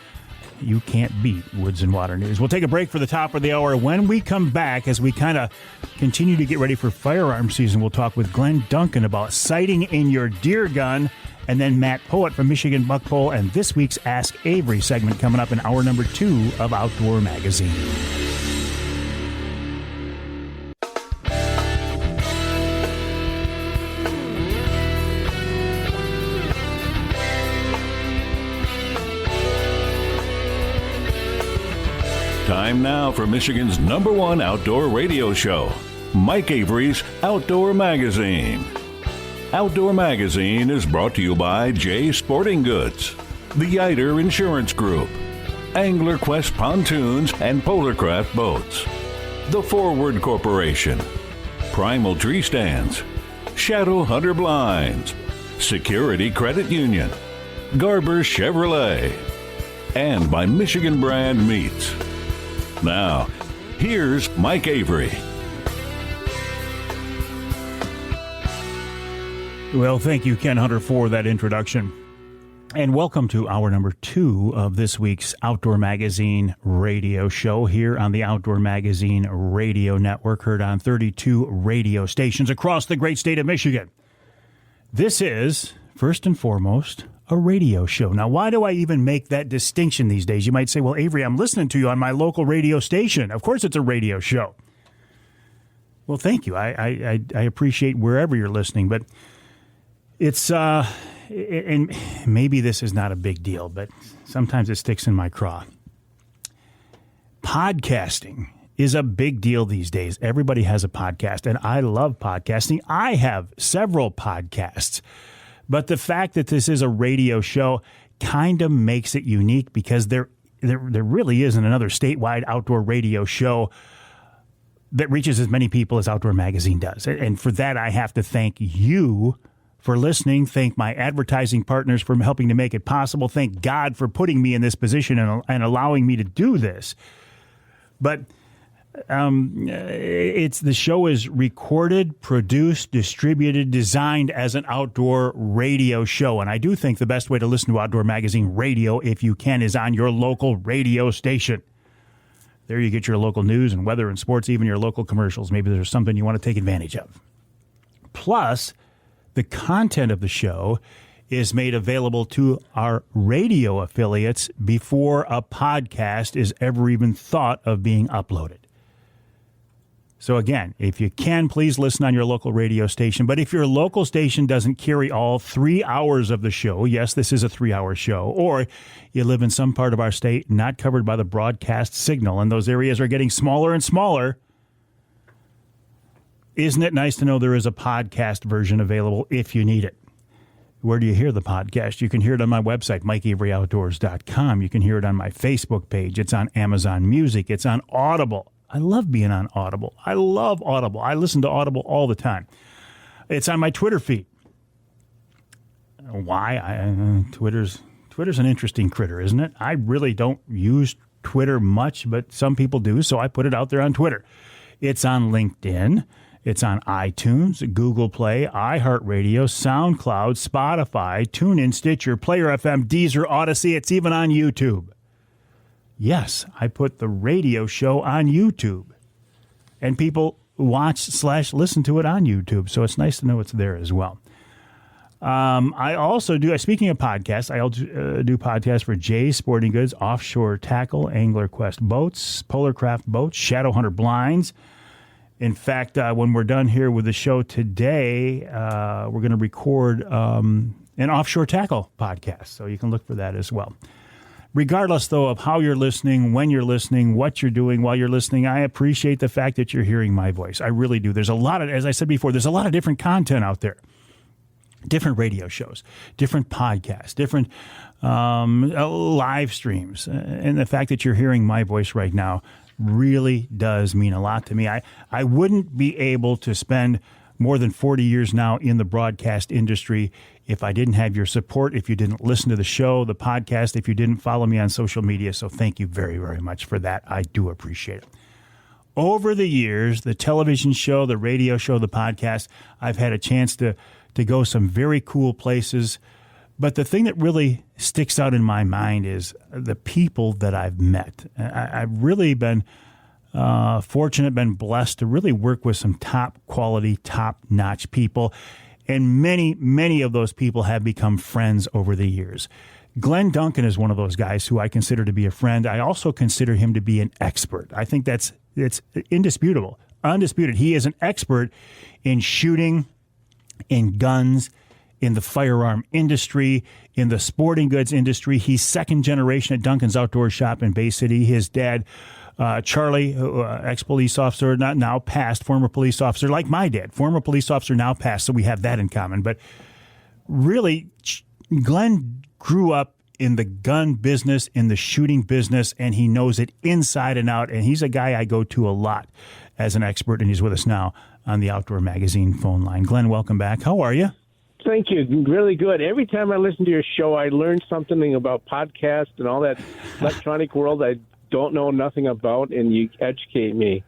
you can't beat Woods-n Waternews. We'll take a break for the top of the hour. When we come back, as we kind of continue to get ready for firearm season, we'll talk with Glen Duncan about sighting in your deer gun, and then Matt Poet from Michigan Buckpole, and this week's Ask Avery segment coming up in hour number 2 of Outdoor Magazine. Time now for Michigan's #1 outdoor radio show, Mike Avery's Outdoor Magazine. Outdoor Magazine is brought to you by Jay Sporting Goods, the Yider Insurance Group, Angler Quest Pontoons and Polarcraft Boats, The Forward Corporation, Primal Tree Stands, Shadow Hunter Blinds, Security Credit Union, Garber Chevrolet, and by Michigan Brand Meats. Now, here's Mike Avery. Well, thank you, Ken Hunter, for that introduction. And welcome to hour number 2 of this week's Outdoor Magazine radio show here on the Outdoor Magazine Radio Network, heard on 32 radio stations across the great state of Michigan. This is, first and foremost, a radio show. Now, why do I even make that distinction these days? You might say, well, Avery, I'm listening to you on my local radio station. Of course it's a radio show. Well, thank you. I appreciate wherever you're listening, but it's, and maybe this is not a big deal, but sometimes it sticks in my craw. Podcasting is a big deal these days. Everybody has a podcast, and I love podcasting. I have several podcasts. But the fact that this is a radio show kind of makes it unique because there really isn't another statewide outdoor radio show that reaches as many people as Outdoor Magazine does. And for that, I have to thank you for listening, thank my advertising partners for helping to make it possible, thank God for putting me in this position and allowing me to do this. But the show is recorded, produced, distributed, designed as an outdoor radio show. And I do think the best way to listen to Outdoor Magazine radio, if you can, is on your local radio station. There you get your local news and weather and sports, even your local commercials. Maybe there's something you want to take advantage of. Plus, the content of the show is made available to our radio affiliates before a podcast is ever even thought of being uploaded. So again, if you can, please listen on your local radio station. But if your local station doesn't carry all 3 hours of the show, yes, this is a 3-hour show, or you live in some part of our state not covered by the broadcast signal, and those areas are getting smaller and smaller, isn't it nice to know there is a podcast version available if you need it? Where do you hear the podcast? You can hear it on my website, MikeAveryOutdoors.com. You can hear it on my Facebook page. It's on Amazon Music. It's on Audible. I love being on Audible. I love Audible. I listen to Audible all the time. It's on my Twitter feed. Why? Twitter's an interesting critter, isn't it? I really don't use Twitter much, but some people do, so I put it out there on Twitter. It's on LinkedIn. It's on iTunes, Google Play, iHeartRadio, SoundCloud, Spotify, TuneIn, Stitcher, Player FM, Deezer, Odyssey. It's even on YouTube. Yes, I put the radio show on YouTube, and people watch/listen to it on YouTube, so it's nice to know it's there as well. I also do, speaking of podcasts, I do podcasts for Jay Sporting Goods, Offshore Tackle, Angler Quest Boats, Polarcraft Boats, Shadow Hunter Blinds. In fact, when we're done here with the show today, we're going to record an Offshore Tackle podcast, so you can look for that as well. Regardless, though, of how you're listening, when you're listening, what you're doing while you're listening, I appreciate the fact that you're hearing my voice. I really do. There's a lot of, as I said before, there's a lot of different content out there. Different radio shows, different podcasts, different live streams. And the fact that you're hearing my voice right now really does mean a lot to me. I wouldn't be able to spend more than 40 years now in the broadcast industry if I didn't have your support, if you didn't listen to the show, the podcast, if you didn't follow me on social media. So thank you very, very much for that. I do appreciate it. Over the years, the television show, the radio show, the podcast, I've had a chance to go some very cool places. But the thing that really sticks out in my mind is the people that I've met. I've really been fortunate, been blessed to really work with some top quality, top-notch people. And many, many of those people have become friends over the years. Glen Duncan is one of those guys who I consider to be a friend. I also consider him to be an expert. I think it's indisputable, undisputed. He is an expert in shooting, in guns, in the firearm industry, in the sporting goods industry. He's second generation at Duncan's Outdoor Shop in Bay City. His dad Charlie, ex-police officer, not now passed, former police officer, like my dad, former police officer, now passed, so we have that in common. But really, Glen grew up in the gun business, in the shooting business, and he knows it inside and out, and he's a guy I go to a lot as an expert, and he's with us now on the Outdoor Magazine phone line. Glen, welcome back. How are you? Thank you. Really good. Every time I listen to your show, I learn something about podcasts and all that electronic world I don't know nothing about, and you educate me,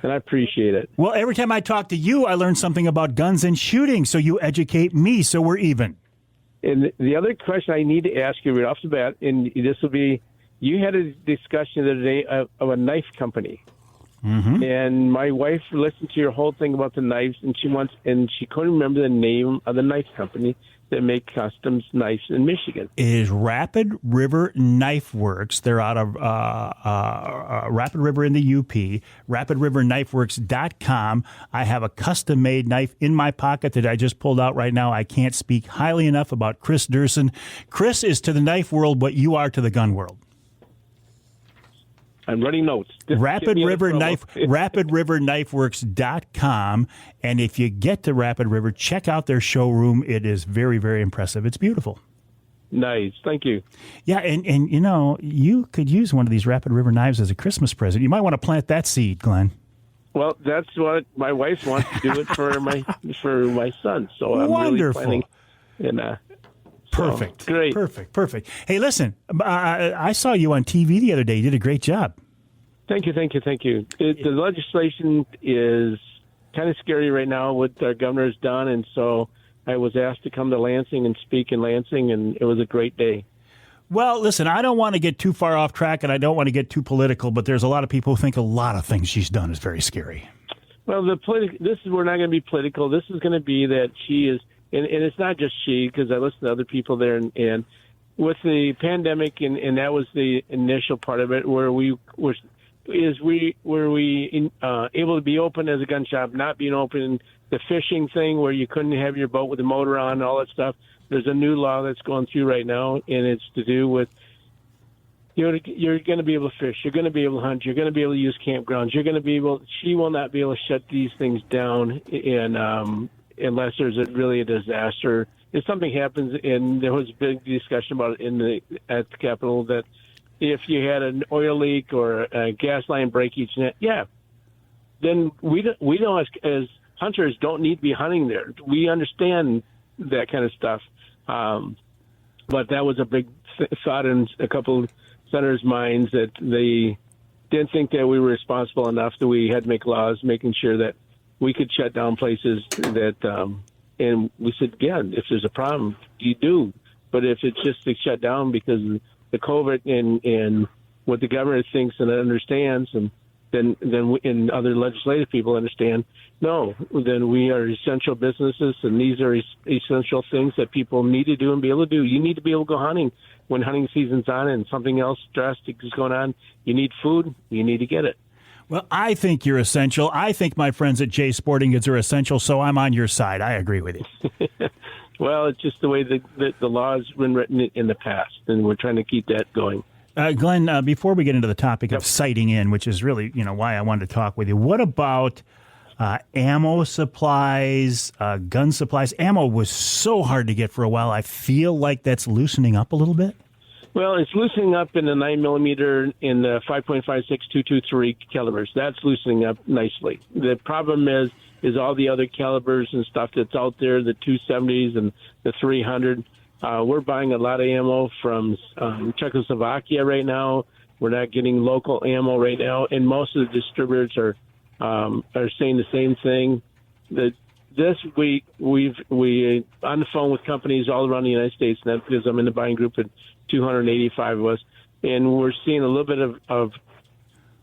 and I appreciate it. Well, every time I talk to you, I learn something about guns and shooting, so you educate me, so we're even. And the other question I need to ask you right off the bat, and this will be, you had a discussion the other day of a knife company. Mm-hmm. And my wife listened to your whole thing about the knives, and she couldn't remember the name of the knife company that make customs knives in Michigan. It is Rapid River Knife Works. They're out of Rapid River in the UP, rapidriverknifeworks.com. I have a custom-made knife in my pocket that I just pulled out right now. I can't speak highly enough about Chris Durson. Chris is to the knife world what you are to the gun world. I'm running notes. rapidriverknifeworks.com. And if you get to Rapid River, check out their showroom. It is very, very impressive. It's beautiful. Nice. Thank you. Yeah, and you know, you could use one of these Rapid River knives as a Christmas present. You might want to plant that seed, Glen. Well, that's what my wife wants to do it for my son. So I'm wonderful. Really planning. And, perfect. So, great. Perfect. Hey, listen, I saw you on TV the other day. You did a great job. Thank you. The legislation is kind of scary right now, what our governor's done, and so I was asked to come to Lansing and speak in Lansing, and it was a great day. Well, listen, I don't want to get too far off track, and I don't want to get too political, but there's a lot of people who think a lot of things she's done is very scary. Well, we're not going to be political. This is going to be that she is, and it's not just she, because I listen to other people there, and with the pandemic, and that was the initial part of it, where we were able to be open as a gun shop, not being open, the fishing thing where you couldn't have your boat with the motor on and all that stuff. There's a new law that's going through right now, and it's to do with you're going to be able to fish, you're going to be able to hunt, you're going to be able to use campgrounds, she will not be able to shut these things down unless there's really a disaster. If something happens, and there was a big discussion about it at the Capitol, that if you had an oil leak or a gas line breakage, then we don't as hunters don't need to be hunting there. We understand that kind of stuff. But that was a big thought in a couple of senators' minds, that they didn't think that we were responsible enough, that we had to make laws making sure that we could shut down places that, and we said, if there's a problem, you do. But if it's just to shut down because the COVID and what the governor thinks and understands, and then and other legislative people understand, no, then we are essential businesses, and these are essential things that people need to do and be able to do. You need to be able to go hunting when hunting season's on and something else drastic is going on. You need food, you need to get it. Well, I think you're essential. I think my friends at Jay Sporting Goods are essential, so I'm on your side. I agree with you. Well, it's just the way the law has been written in the past, and we're trying to keep that going. Glen, before we get into the topic of sighting in, which is really why I wanted to talk with you, what about ammo supplies, gun supplies? Ammo was so hard to get for a while. I feel like that's loosening up a little bit. Well, it's loosening up in the 9mm in the 5.56 .223 calibers. That's loosening up nicely. The problem is all the other calibers and stuff that's out there, the 270s and the 300. We're buying a lot of ammo from Czechoslovakia right now. We're not getting local ammo right now, and most of the distributors are saying the same thing. That this week we on the phone with companies all around the United States, and that's because I'm in the buying group at 285 of us, and we're seeing a little bit of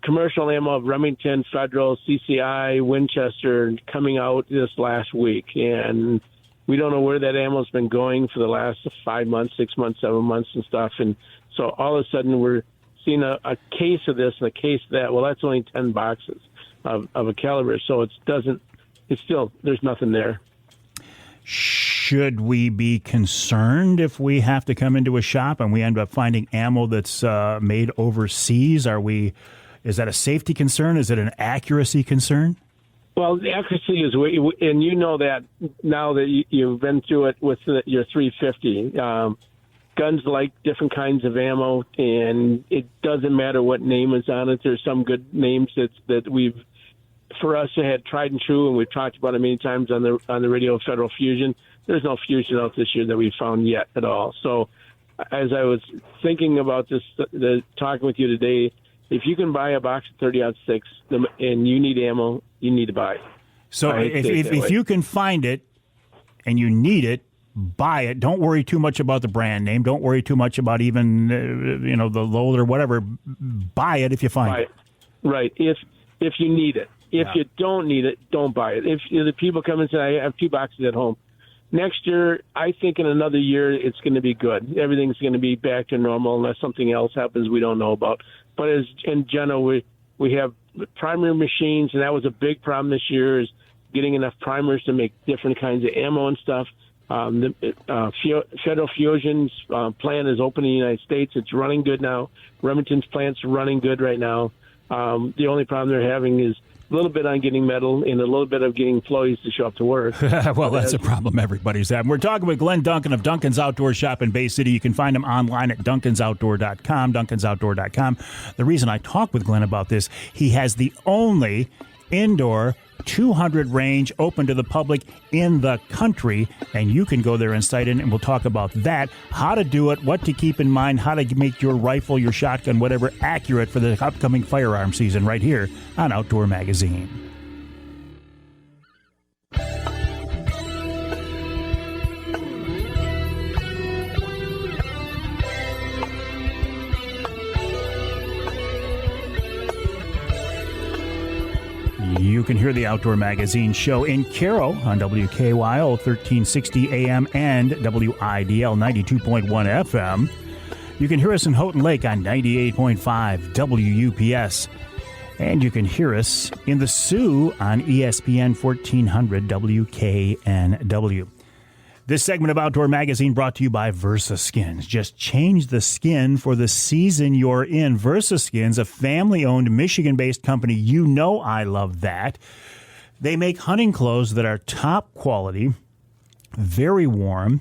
commercial ammo of Remington, Federal, CCI, Winchester coming out this last week, and we don't know where that ammo's been going for the last 5 months, 6 months, 7 months and stuff. And so all of a sudden we're seeing a case of this and a case of that. Well, that's only 10 boxes of a caliber. So there's nothing there. Should we be concerned if we have to come into a shop and we end up finding ammo that's made overseas? Are we Is that a safety concern? Is it an accuracy concern? Well, the accuracy is, and you know that now that you've been through it with your 350. Guns like different kinds of ammo, and it doesn't matter what name is on it. There's some good names that we've, for us, had tried and true, and we've talked about it many times on the radio. Federal Fusion. There's no Fusion out this year that we've found yet at all. So, as I was thinking about this, talking with you today, if you can buy a box of 30-06 and you need ammo, you need to buy it. So if you can find it and you need it, buy it. Don't worry too much about the brand name. Don't worry too much about even the load or whatever. Buy it if you find it. Right. If you need it. If you don't need it, don't buy it. If the people come and say, I have 2 boxes at home. Next year, I think in another year, it's going to be good. Everything's going to be back to normal unless something else happens we don't know about. But as in general, we have primary machines, and that was a big problem this year, is getting enough primers to make different kinds of ammo and stuff. The Federal Fusion's plant is open in the United States. It's running good now. Remington's plant's running good right now. The only problem they're having is a little bit on getting metal and a little bit of getting employees to show up to work. Well, that's a problem everybody's having. We're talking with Glen Duncan of Duncan's Outdoor Shop in Bay City. You can find him online at duncansoutdoor.com, duncansoutdoor.com. The reason I talk with Glen about this, he has the only indoor 200 range open to the public in the country, and you can go there and sight in, and we'll talk about that, how to do it, what to keep in mind, how to make your rifle, your shotgun, whatever, accurate for the upcoming firearm season right here on Outdoor Magazine. You can hear the Outdoor Magazine show in Caro on WKYO 1360 AM and WIDL 92.1 FM. You can hear us in Houghton Lake on 98.5 WUPS. And you can hear us in the Sioux on ESPN 1400 WKNW. This segment of Outdoor Magazine brought to you by Versa Skins. Just change the skin for the season you're in. Versa Skins, a family-owned, Michigan-based company. You know I love that. They make hunting clothes that are top quality, very warm,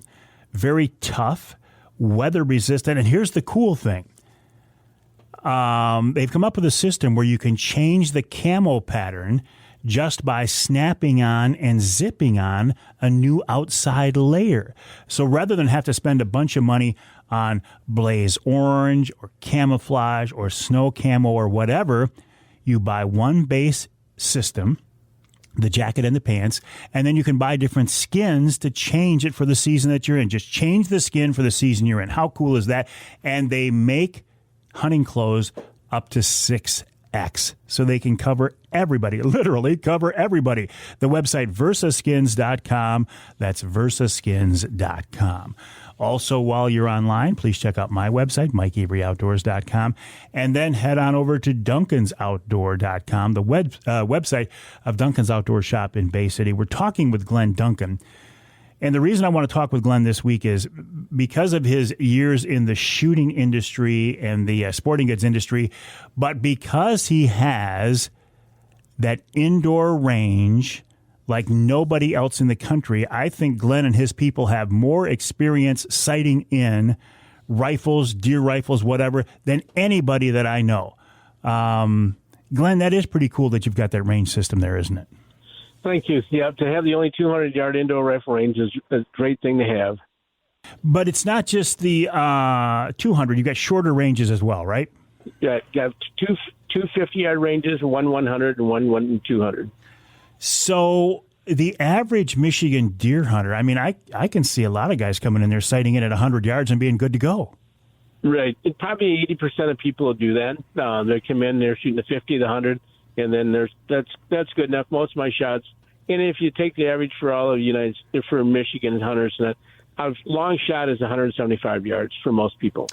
very tough, weather-resistant. And here's the cool thing. They've come up with a system where you can change the camo pattern just by snapping on and zipping on a new outside layer. So rather than have to spend a bunch of money on blaze orange or camouflage or snow camo or whatever, you buy one base system, the jacket and the pants, and then you can buy different skins to change it for the season that you're in. Just change the skin for the season you're in. How cool is that? And they make hunting clothes up to 6X, so they can cover everybody, literally cover everybody. The website, versaskins.com. That's versaskins.com. Also, while you're online, please check out my website, MikeAveryOutdoors.com, and then head on over to DuncansOutdoor.com, the website of Duncan's Outdoor Shop in Bay City. We're talking with Glen Duncan. And the reason I want to talk with Glen this week is because of his years in the shooting industry and the sporting goods industry, but because he has that indoor range like nobody else in the country. I think Glen and his people have more experience sighting in rifles, deer rifles, whatever, than anybody that I know. Glen, that is pretty cool that you've got that range system there, isn't it? Thank you. Yeah, to have the only 200-yard indoor rifle range is a great thing to have. But it's not just the 200. You've got shorter ranges as well, right? Yeah, you have two 50-yard ranges, one 100 and one 200. So the average Michigan deer hunter, I mean, I can see a lot of guys coming in there sighting in at 100 yards and being good to go. Right. Probably 80% of people will do that. They come in, they're shooting the 50, the 100, and then that's good enough. Most of my shots, and if you take the average for all of for Michigan hunters, a long shot is 175 yards for most people.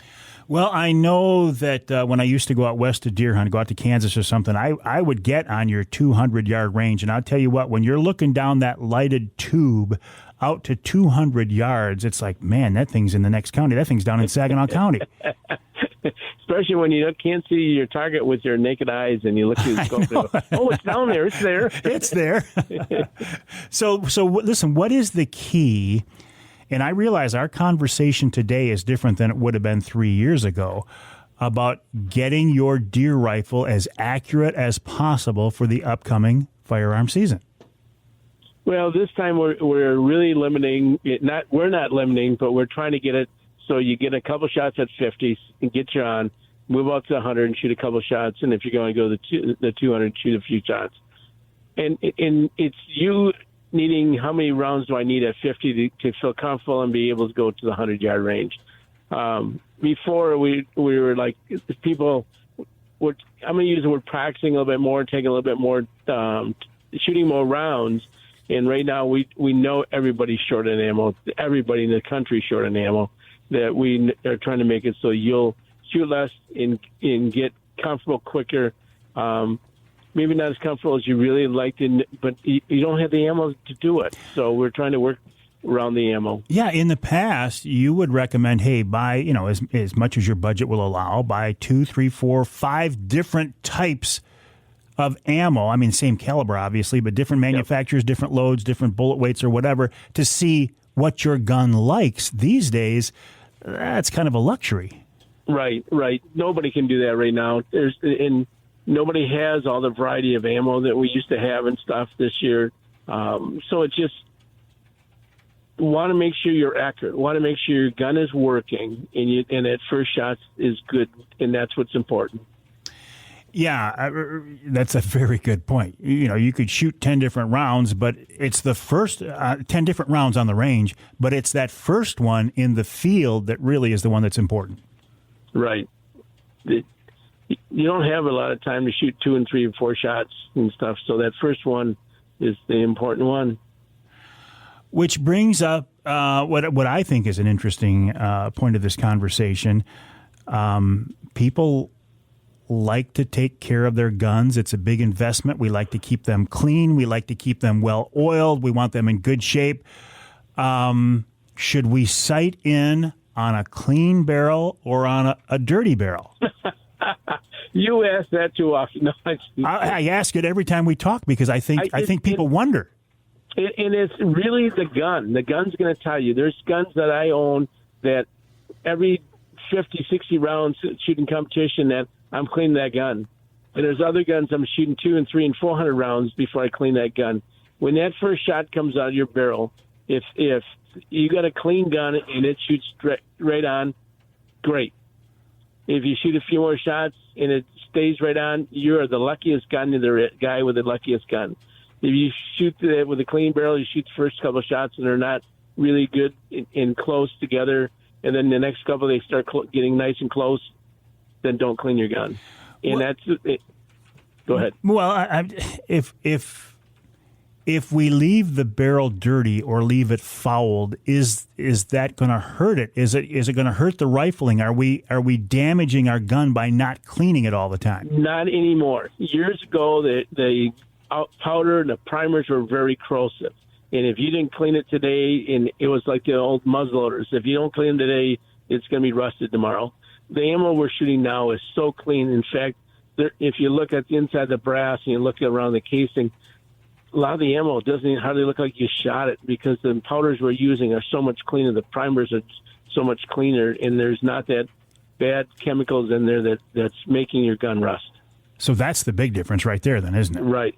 Well, I know that when I used to go out west to deer hunt, go out to Kansas or something, I would get on your 200-yard range. And I'll tell you what, when you're looking down that lighted tube out to 200 yards, it's like, man, that thing's in the next county. That thing's down in Saginaw County. Especially when you can't see your target with your naked eyes and you look through the scope and go, oh, it's down there. It's there. It's there. So listen, what is the key? And I realize our conversation today is different than it would have been 3 years ago about getting your deer rifle as accurate as possible for the upcoming firearm season. Well, this time we're really limiting it. We're not limiting, but we're trying to get it so you get a couple shots at 50 and get you on, move out to 100 and shoot a couple shots, and if you're going to go the 200, shoot a few shots. And it's you needing how many rounds do I need at 50 to feel comfortable and be able to go to the 100-yard range. Before we were like people. I'm going to use the word practicing a little bit more, taking a little bit more, shooting more rounds. And right now we know everybody's short on ammo. Everybody in the country is short on ammo. That we are trying to make it so you'll shoot less and get comfortable quicker. Maybe not as comfortable as you really like to, but you don't have the ammo to do it. So we're trying to work around the ammo. Yeah, in the past, you would recommend, hey, buy, as much as your budget will allow, buy 2, 3, 4, 5 different types of ammo. I mean, same caliber, obviously, but different manufacturers, yep, different loads, different bullet weights or whatever, to see what your gun likes. These days, that's kind of a luxury. Right. Nobody can do that right now. Nobody has all the variety of ammo that we used to have and stuff this year. So it's just want to make sure you're accurate. Want to make sure your gun is working and that first shot is good, and that's what's important. Yeah, that's a very good point. You could shoot 10 different rounds, but it's the first 10 different rounds on the range, but it's that first one in the field that really is the one that's important. Right. You don't have a lot of time to shoot 2 and 3 and 4 shots and stuff, so that first one is the important one. Which brings up what I think is an interesting point of this conversation. People like to take care of their guns. It's a big investment. We like to keep them clean. We like to keep them well oiled. We want them in good shape. Should we sight in on a clean barrel or on a dirty barrel? You ask that too often. No, I ask it every time we talk because I think people wonder. And it's really the gun. The gun's going to tell you. There's guns that I own that every 50, 60 rounds shooting competition that I'm cleaning that gun. And there's other guns I'm shooting 200 and 300 and 400 rounds before I clean that gun. When that first shot comes out of your barrel, if you got a clean gun and it shoots right on, great. If you shoot a few more shots and it stays right on, you're the luckiest gun to the guy with the luckiest gun. If you shoot it with a clean barrel, you shoot the first couple of shots and they're not really good and close together, and then the next couple they start getting nice and close, then don't clean your gun. And that's it. Go ahead. Well, if we leave the barrel dirty or leave it fouled, is that going to hurt it? Is it going to hurt the rifling? Are we damaging our gun by not cleaning it all the time? Not anymore. Years ago, the powder and the primers were very corrosive. And if you didn't clean it today, and it was like the old muzzleloaders, if you don't clean them today, it's going to be rusted tomorrow. The ammo we're shooting now is so clean. In fact, if you look at the inside of the brass and you look around the casing, a lot of the ammo doesn't hardly look like you shot it because the powders we're using are so much cleaner. The primers are so much cleaner, and there's not that bad chemicals in there that's making your gun rust. So that's the big difference right there, then, isn't it? Right.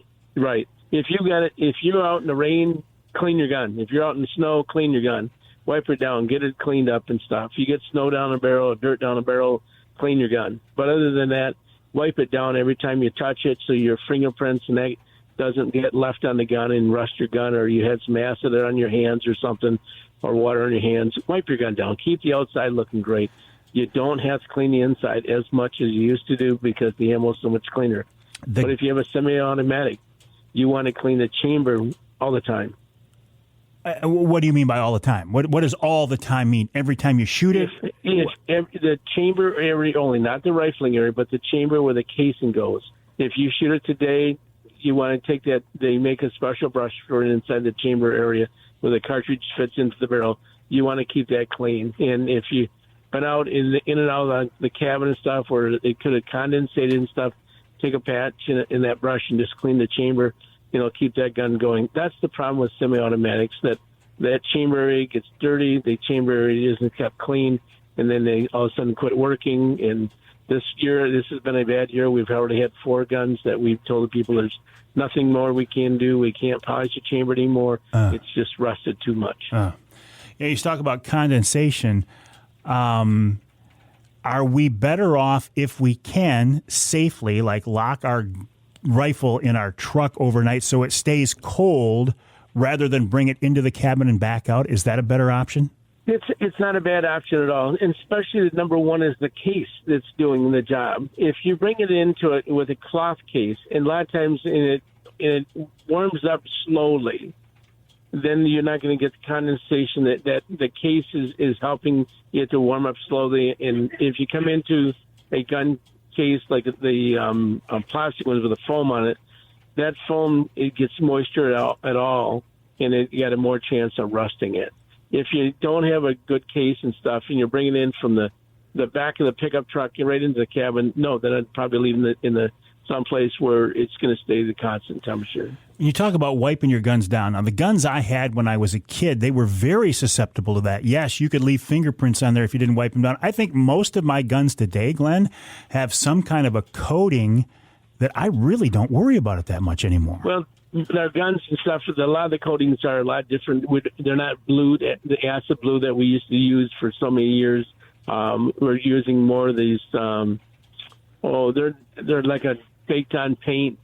If you're out in the rain, clean your gun. If you're out in the snow, clean your gun. Wipe it down, get it cleaned up and stuff. If you get snow down a barrel or dirt down a barrel, clean your gun. But other than that, wipe it down every time you touch it so your fingerprints and that doesn't get left on the gun and rust your gun, or you had some acid on your hands or something, or water on your hands. Wipe your gun down. Keep the outside looking great. You don't have to clean the inside as much as you used to do because the ammo is so much cleaner. But if you have a semi-automatic, you want to clean the chamber all the time. What do you mean by all the time? What does all the time mean? Every time you shoot it? The chamber area only, not the rifling area, but the chamber where the casing goes. If you shoot it today, you want to take that. They make a special brush for it inside the chamber area where the cartridge fits into the barrel. You want to keep that clean. And if you been out in and out of the cabin and stuff where it could have condensated and stuff, take a patch in that brush and just clean the chamber. Keep that gun going. That's the problem with semi-automatics, that chamber area gets dirty, the chamber area isn't kept clean, and then they all of a sudden quit working. And this has been a bad year. We've already had 4 guns that we've told the people there's nothing more we can do. We can't polish the chamber anymore. It's just rusted too much. You talk about condensation. Are we better off if we can safely, like lock our rifle in our truck overnight so it stays cold rather than bring it into the cabin and back out? Is that a better option? It's not a bad option at all, and especially the number one is the case that's doing the job. If you bring it into it with a cloth case, and a lot of times it warms up slowly, then you're not going to get the condensation that the case is helping it to warm up slowly. And if you come into a gun case like the plastic ones with a foam on it, that foam, it gets moisture at all, and you got a more chance of rusting it. If you don't have a good case and stuff, and you're bringing it in from the back of the pickup truck and right into the cabin, no, then I'd probably leave it in someplace where it's going to stay the constant temperature. You talk about wiping your guns down. Now, the guns I had when I was a kid, they were very susceptible to that. Yes, you could leave fingerprints on there if you didn't wipe them down. I think most of my guns today, Glenn, have some kind of a coating that I really don't worry about it that much anymore. Well, our guns and stuff, a lot of the coatings are a lot different. They're not blue, the acid blue that we used to use for so many years. We're using more of these. They're like a baked on paint.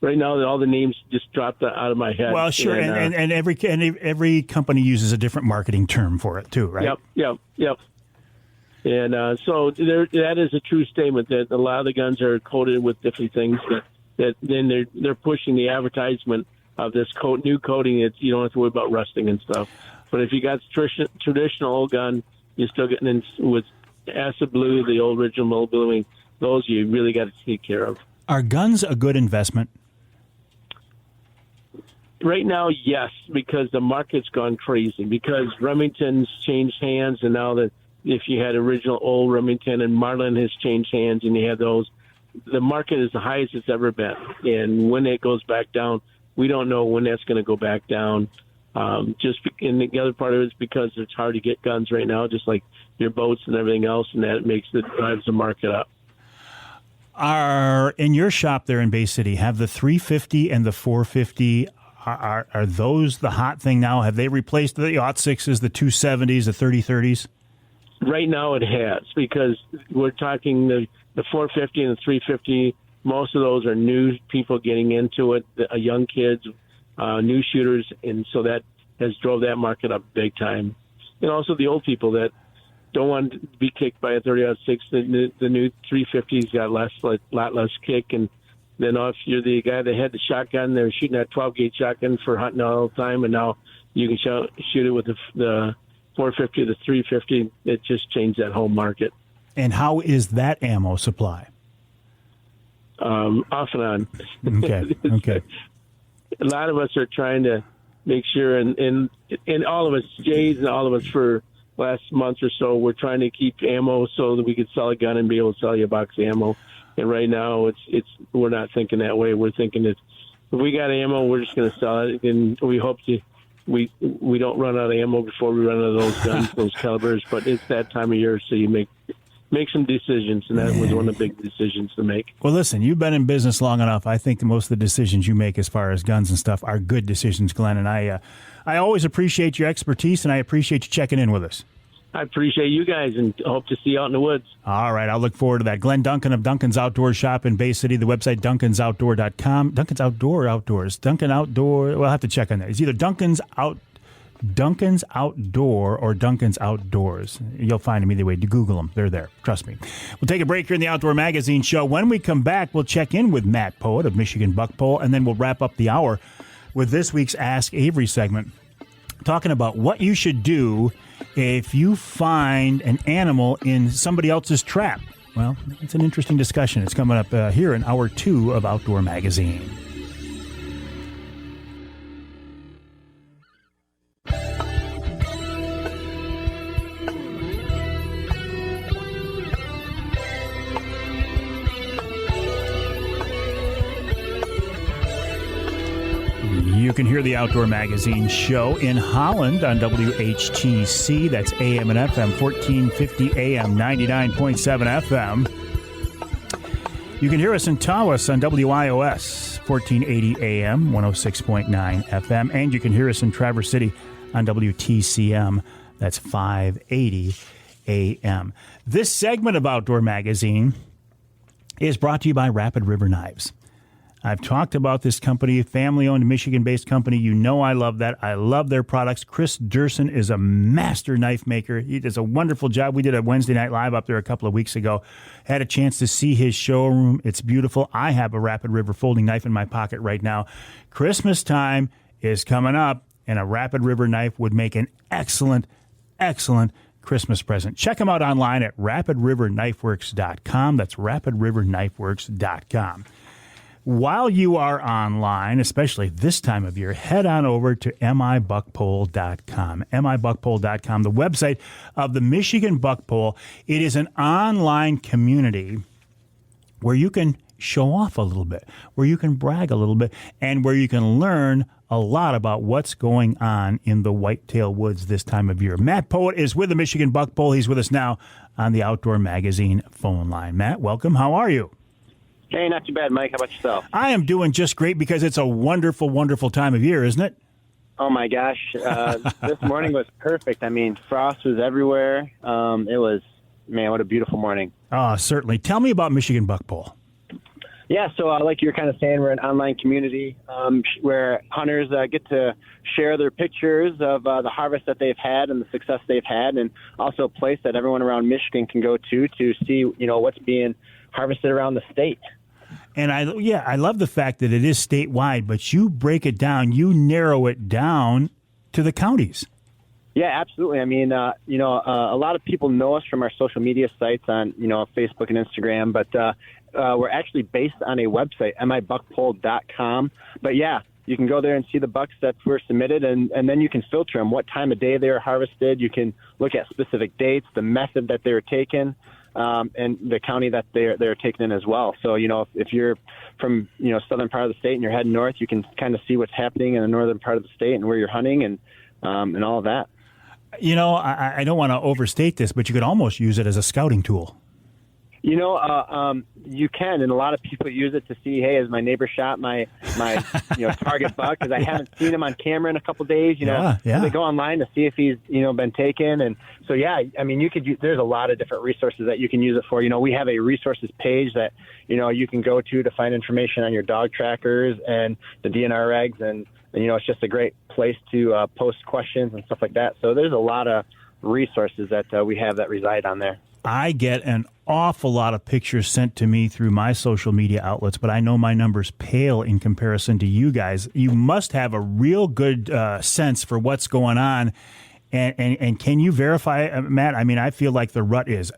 Right now, all the names just dropped out of my head. Well, sure, and every company uses a different marketing term for it too, right? Yep. And so that is a true statement that a lot of the guns are coated with different things that then they're pushing the advertisement of this new coating that you don't have to worry about rusting and stuff. But if you got traditional old gun, you're still getting in with acid blue, the old original bluing. Those you really got to take care of. Are guns a good investment? Right now, yes, because the market's gone crazy. Because Remington's changed hands, and now that if you had original old Remington and Marlin has changed hands, and you had those, the market is the highest it's ever been. And when it goes back down, we don't know when that's going to go back down. And the other part of it is because it's hard to get guns right now, just like your boats and everything else, and that drives the market up. In your shop there in Bay City, have the 350 and the 450, are those the hot thing now? Have they replaced the 06s, the 270s, the 3030s? Right now it has, because we're talking the 450 and the 350. Most of those are new people getting into it, young kids, new shooters, and so that has drove that market up big time. And also the old people that don't want to be kicked by a 30-06. The new 350's got a lot less kick. And then if you're the guy that had the shotgun, they were shooting that 12-gauge shotgun for hunting all the time, and now you can shoot it with the 450 or the 350. It just changed that whole market. And how is that ammo supply? Off and on. Okay. A lot of us are trying to make sure, and all of us, Jays and all of us for last month or so, we're trying to keep ammo so that we could sell a gun and be able to sell you a box of ammo. And right now, we're not thinking that way. We're thinking that if we got ammo, we're just going to sell it, and we hope we don't run out of ammo before we run out of those guns, those calibers. But it's that time of year, so you make some decisions, and that was one of the big decisions to make. Well, listen, you've been in business long enough. I think that most of the decisions you make as far as guns and stuff are good decisions, Glenn, and I always appreciate your expertise, and I appreciate you checking in with us. I appreciate you guys, and hope to see you out in the woods. All right, I'll look forward to that. Glenn Duncan of Duncan's Outdoor Shop in Bay City. The website, duncansoutdoor.com. Duncan's Outdoor or Outdoors? Duncan Outdoor. We'll have to check on that. It's either Duncan's Outdoor or Duncan's Outdoors. You'll find them either way. Google them. They're there. Trust me. We'll take a break here in the Outdoor Magazine Show. When we come back, we'll check in with Matt Poet of Michigan Buckpole, and then we'll wrap up the hour with this week's Ask Avery segment, talking about what you should do if you find an animal in somebody else's trap. Well, it's an interesting discussion. It's coming up here in Hour 2 of Outdoor Magazine. can hear the Outdoor Magazine show in Holland on WHTC. That's AM and FM, 1450 AM, 99.7 FM. You can hear us in Tawas on WIOS, 1480 AM, 106.9 FM. And you can hear us in Traverse City on WTCM. That's 580 AM. This segment of Outdoor Magazine is brought to you by Rapid River Knives. I've talked about this company, family-owned, Michigan-based company. You know I love that. I love their products. Chris Durson is a master knife maker. He does a wonderful job. We did a Wednesday Night Live up there a couple of weeks ago. Had a chance to see his showroom. It's beautiful. I have a Rapid River folding knife in my pocket right now. Christmas time is coming up, and a Rapid River knife would make an excellent, excellent Christmas present. Check them out online at rapidriverknifeworks.com. That's rapidriverknifeworks.com. While you are online, especially this time of year, head on over to mibuckpole.com. mibuckpole.com, the website of the Michigan Buck Pole. It is an online community where you can show off a little bit, where you can brag a little bit, and where you can learn a lot about what's going on in the whitetail woods this time of year. Matt Poet is with the Michigan Buck Pole. He's with us now on the Outdoor Magazine phone line. Matt, welcome. How are you? Hey, not too bad, Mike. How about yourself? I am doing just great because it's a wonderful, wonderful time of year, isn't it? Oh, my gosh. This morning was perfect. I mean, frost was everywhere. It was, man, what a beautiful morning. Oh, certainly. Tell me about Michigan Buck Pole. Yeah, so like you were kind of saying, we're an online community where hunters get to share their pictures of the harvest that they've had and the success they've had, and also a place that everyone around Michigan can go to see, what's being harvested around the state. And I love the fact that it is statewide, but you break it down, you narrow it down to the counties. Yeah, absolutely. I mean, a lot of people know us from our social media sites on, Facebook and Instagram, but we're actually based on a website, mibuckpole.com. But yeah, you can go there and see the bucks that were submitted, and then you can filter them, what time of day they were harvested. You can look at specific dates, the method that they were taken, and the county that they're taken in as well. So, if you're from, southern part of the state and you're heading north, you can kind of see what's happening in the northern part of the state and where you're hunting and all of that. I don't want to overstate this, but you could almost use it as a scouting tool. You can, and a lot of people use it to see, hey, has my neighbor shot my target buck? Because I haven't seen him on camera in a couple of days. Yeah. They go online to see if he's been taken, and so yeah, I mean, you could use, there's a lot of different resources that you can use it for. We have a resources page that you can go to find information on your dog trackers and the DNR regs, and it's just a great place to post questions and stuff like that. So there's a lot of resources that we have that reside on there. I get an awful lot of pictures sent to me through my social media outlets, but I know my numbers pale in comparison to you guys. You must have a real good sense for what's going on. And can you verify, Matt? I mean, I feel like the rut is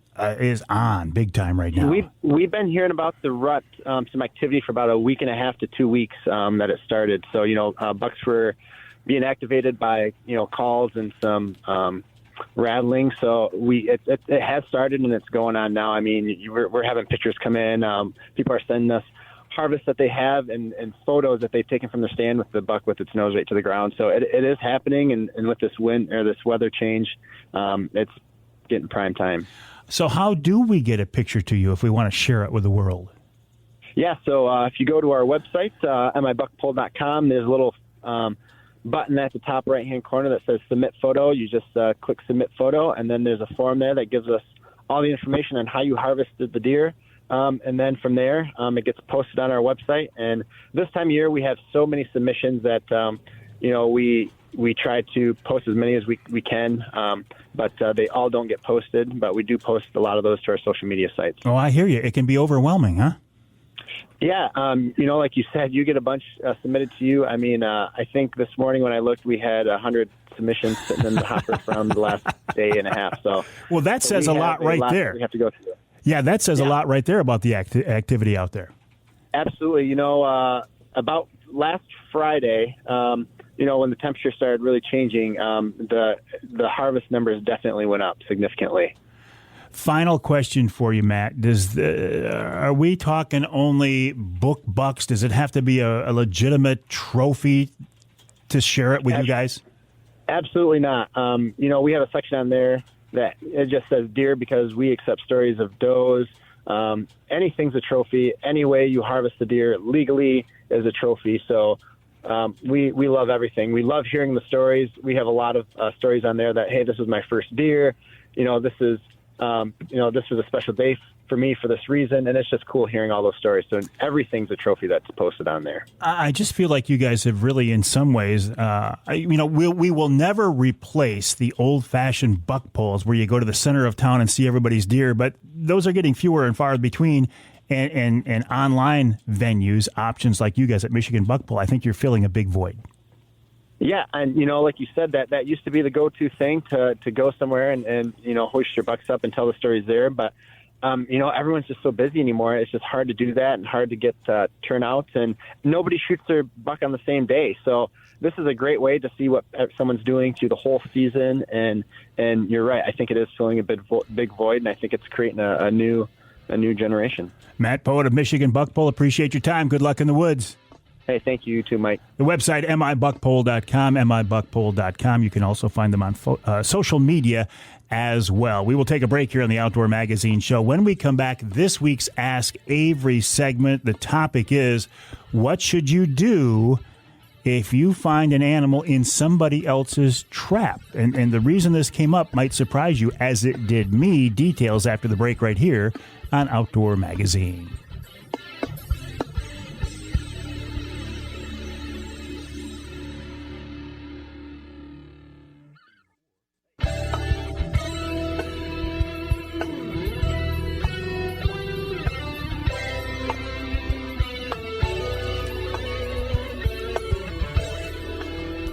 on big time right now. We've been hearing about the rut, some activity for about a week and a half to 2 weeks that it started. So, bucks were being activated by, calls and some rattling. So it has started and it's going on now. I mean, we're having pictures come in. People are sending us harvests that they have and photos that they've taken from their stand with the buck with its nose right to the ground. So it is happening, and with this wind or this weather change, it's getting prime time. So how do we get a picture to you if we want to share it with the world? Yeah, so if you go to our website, mibuckpole.com, there's a little button at the top right-hand corner that says Submit Photo. You just click Submit Photo, and then there's a form there that gives us all the information on how you harvested the deer. And then from there, it gets posted on our website. And this time of year, we have so many submissions that, we try to post as many as we can, but they all don't get posted. But we do post a lot of those to our social media sites. Oh, I hear you. It can be overwhelming, huh? Yeah. Like you said, you get a bunch submitted to you. I mean, I think this morning when I looked, we had 100 submissions sitting in the hopper from the last day and a half. So, well, that says a lot right there. We have to go through. Yeah, that says a lot right there about the activity out there. Absolutely. About last Friday, when the temperature started really changing, the harvest numbers definitely went up significantly. Final question for you, Matt. Are we talking only book bucks? Does it have to be a legitimate trophy to share it with you guys? Absolutely not. We have a section on there that it just says deer because we accept stories of does. Anything's a trophy. Any way you harvest the deer legally is a trophy. So we love everything. We love hearing the stories. We have a lot of stories on there that, hey, this was my first deer. This is a special day for me for this reason, and it's just cool hearing all those stories. So everything's a trophy that's posted on there. I just feel like you guys have really, in some ways, we will never replace the old-fashioned buck poles where you go to the center of town and see everybody's deer, but those are getting fewer and far between. And online venues, options like you guys at Michigan Buck Pole, I think you're filling a big void. Yeah, and like you said, that used to be the go-to thing to go somewhere and hoist your bucks up and tell the stories there. But everyone's just so busy anymore. It's just hard to do that and hard to get turnouts, and nobody shoots their buck on the same day. So this is a great way to see what someone's doing through the whole season. And you're right. I think it is filling a big void, and I think it's creating a new generation. Matt Poet of Michigan Buck Pole, appreciate your time. Good luck in the woods. Hey, thank you too, Mike. The website, mibuckpole.com, mibuckpole.com. You can also find them on social media as well. We will take a break here on the Outdoor Magazine Show. When we come back, this week's Ask Avery segment, the topic is, what should you do if you find an animal in somebody else's trap? And the reason this came up might surprise you, as it did me. Details after the break right here on Outdoor Magazine.